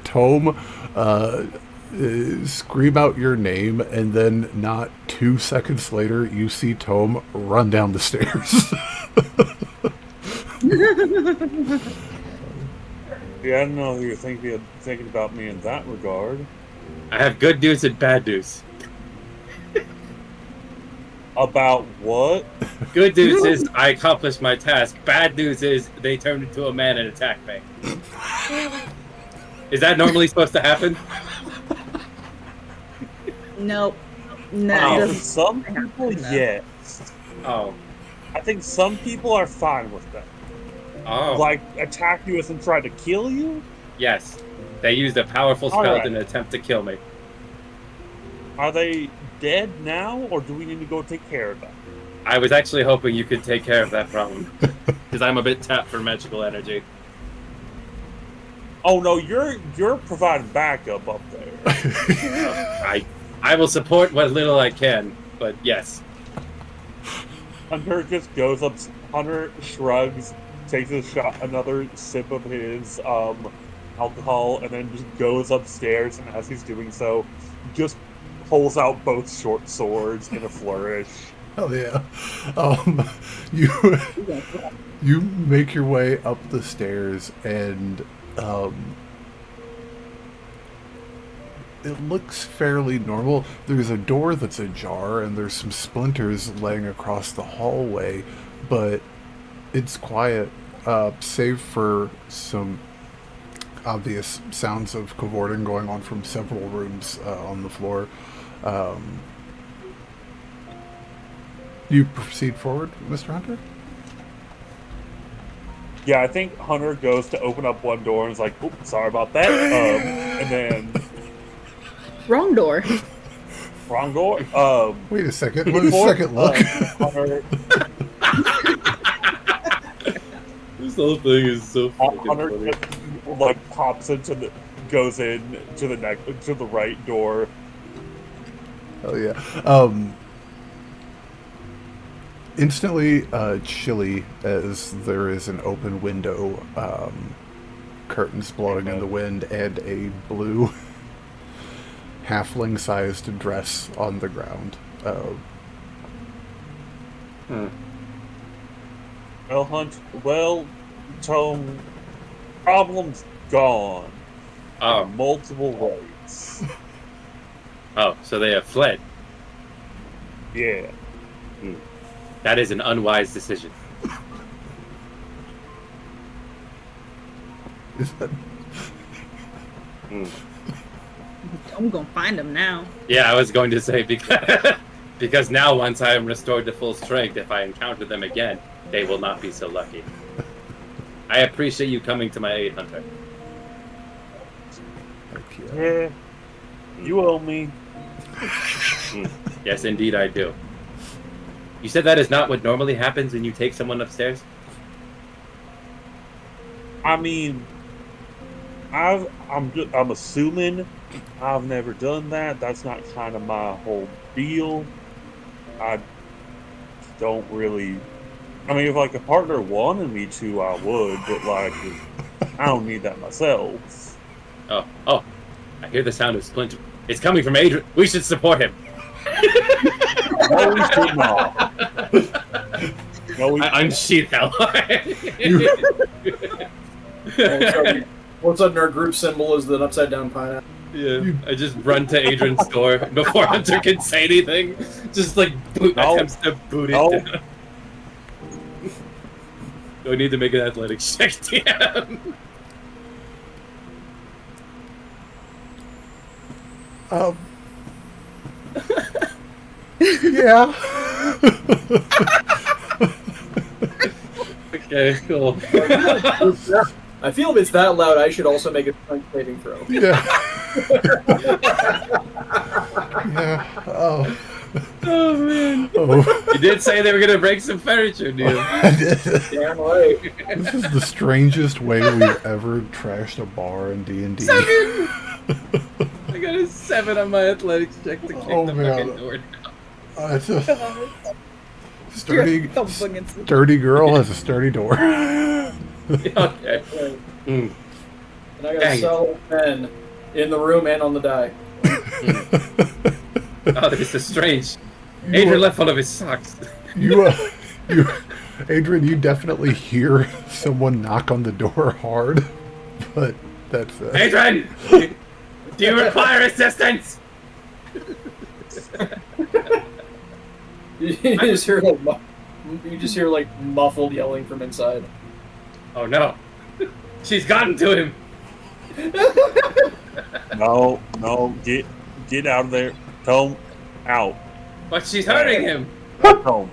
Tome scream out your name, and then not 2 seconds later, you see Tome run down the stairs. Yeah, I don't know who you're thinking about me in that regard. I have good news and bad news. About what? Good news is I accomplished my task. Bad news is they turned into a man and attacked me. Is that normally supposed to happen? Nope. No, it For doesn't some happen, people, no. yes. Oh. I think some people are fine with that. Oh. Like, attack you and try to kill you? Yes. They used a powerful spell Alright. in an attempt to kill me. Are they dead now, or do we need to go take care of them? I was actually hoping you could take care of that problem. Because I'm a bit tapped for magical energy. Oh no, you're providing backup up there. I will support what little I can, but yes. Hunter just goes up. Hunter shrugs, takes another sip of his alcohol, and then just goes upstairs. And as he's doing so, just pulls out both short swords in a flourish. Hell yeah. You make your way up the stairs, and It looks fairly normal. There's a door that's ajar, and there's some splinters laying across the hallway, but it's quiet, save for some obvious sounds of cavorting going on from several rooms on the floor. You proceed forward, Mr. Hunter? Yeah, I think Hunter goes to open up one door and is like, "Oops, sorry about that." And then Wrong door. wrong door. Wait a second. Wait a second. Look. Hunter, This whole thing is so fucking Hunter funny. just, like pops goes in to the right door. Oh yeah. Instantly chilly as there is an open window, curtains blowing in the wind, and a blue halfling-sized dress on the ground. Well, Tome, problem's gone. Oh, Multiple ways. oh, so they have fled. Yeah. That is an unwise decision. Is that... I'm gonna find him now. Yeah, I was going to say because now once I am restored to full strength, if I encounter them again, they will not be so lucky. I appreciate you coming to my aid, Hunter. Yeah. You owe me. Yes, indeed I do. You said that is not what normally happens when you take someone upstairs? I mean, I'm assuming I've never done that. That's not kind of my whole deal. I don't really. I mean, if like a partner wanted me to, I would, but like, I don't need that myself. Oh! I hear the sound of Splinter. It's coming from Adran. We should support him. No, we should not. No, we I unsheath hell. All of a sudden, our group symbol is the upside down pineapple. Yeah, I just run to Adrian's door before Hunter can say anything. Just like attempts to boot it down. Do I need to make an athletics check, DM? Yeah. Okay, cool. I feel if it's that loud, I should also make a strength saving throw. Yeah. Yeah. Oh. Oh man. Oh. You did say they were gonna break some furniture, dude. Damn right. This is the strangest way we've ever trashed a bar in D&D. 7! I got a 7 on my athletics check to kick the fucking door down. It's a sturdy girl has a sturdy door. Okay. And I got a solid 10 in the room and on the die. Oh, this is strange. Adrian left one of his socks. Adrian, you definitely hear someone knock on the door hard, but that's it. Adrian! Do you require assistance? You just hear like muffled yelling from inside. Oh no. She's gotten to him. No, get out of there. Tome, out. But she's hurting him. Tome.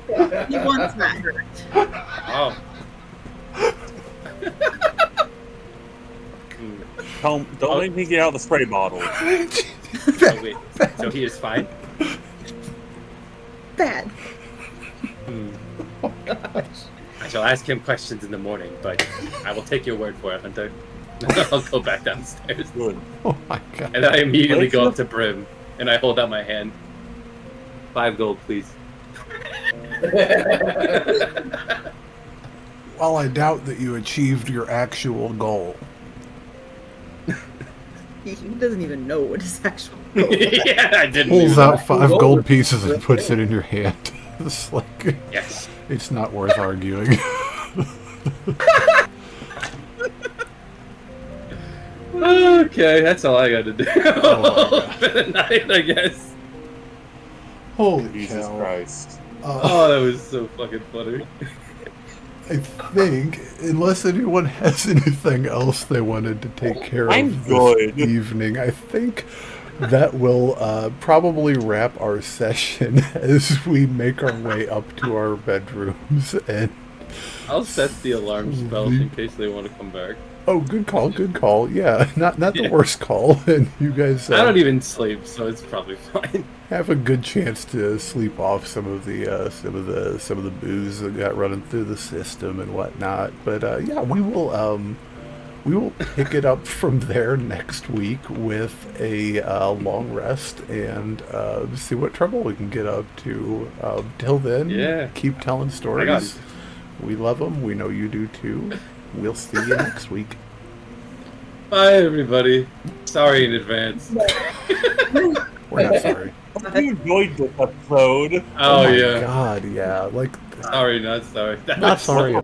He wants that hurt. Oh. Tome, don't make me get out the spray bottle. Oh, wait. So he is fine? Bad. I shall ask him questions in the morning, but I will take your word for it, Hunter. I'll go back downstairs. Good. Oh my god. And I immediately go up to Brim, and I hold out my hand. 5 gold, please. While I doubt that you achieved your actual goal. He doesn't even know what his actual goal is. Yeah, I didn't. Pulls do out that. 5 gold pieces and puts it in your hand. It's like, Yes. it's not worth arguing. Okay, that's all I got to do Oh my for the night, I guess. Holy Jesus cow. Christ. Oh, that was so fucking funny. I think, unless anyone has anything else they wanted to take care I'm of this good. evening, I think that will probably wrap our session as we make our way up to our bedrooms. And I'll set the alarm spell in case they want to come back. oh, good call, good call. Yeah, not the worst call. And you guys, I don't even sleep, so it's probably fine. have a good chance to sleep off some of the booze that got running through the system and whatnot. But yeah, we will pick it up from there next week with a long rest and see what trouble we can get up to. Till then, Yeah. keep telling got stories. We love them. We know you do too. We'll see you next week. Bye, everybody. Sorry in advance. We're not sorry. I enjoyed this episode. Oh, my yeah. God, yeah. Like, Sorry, not sorry. not sorry.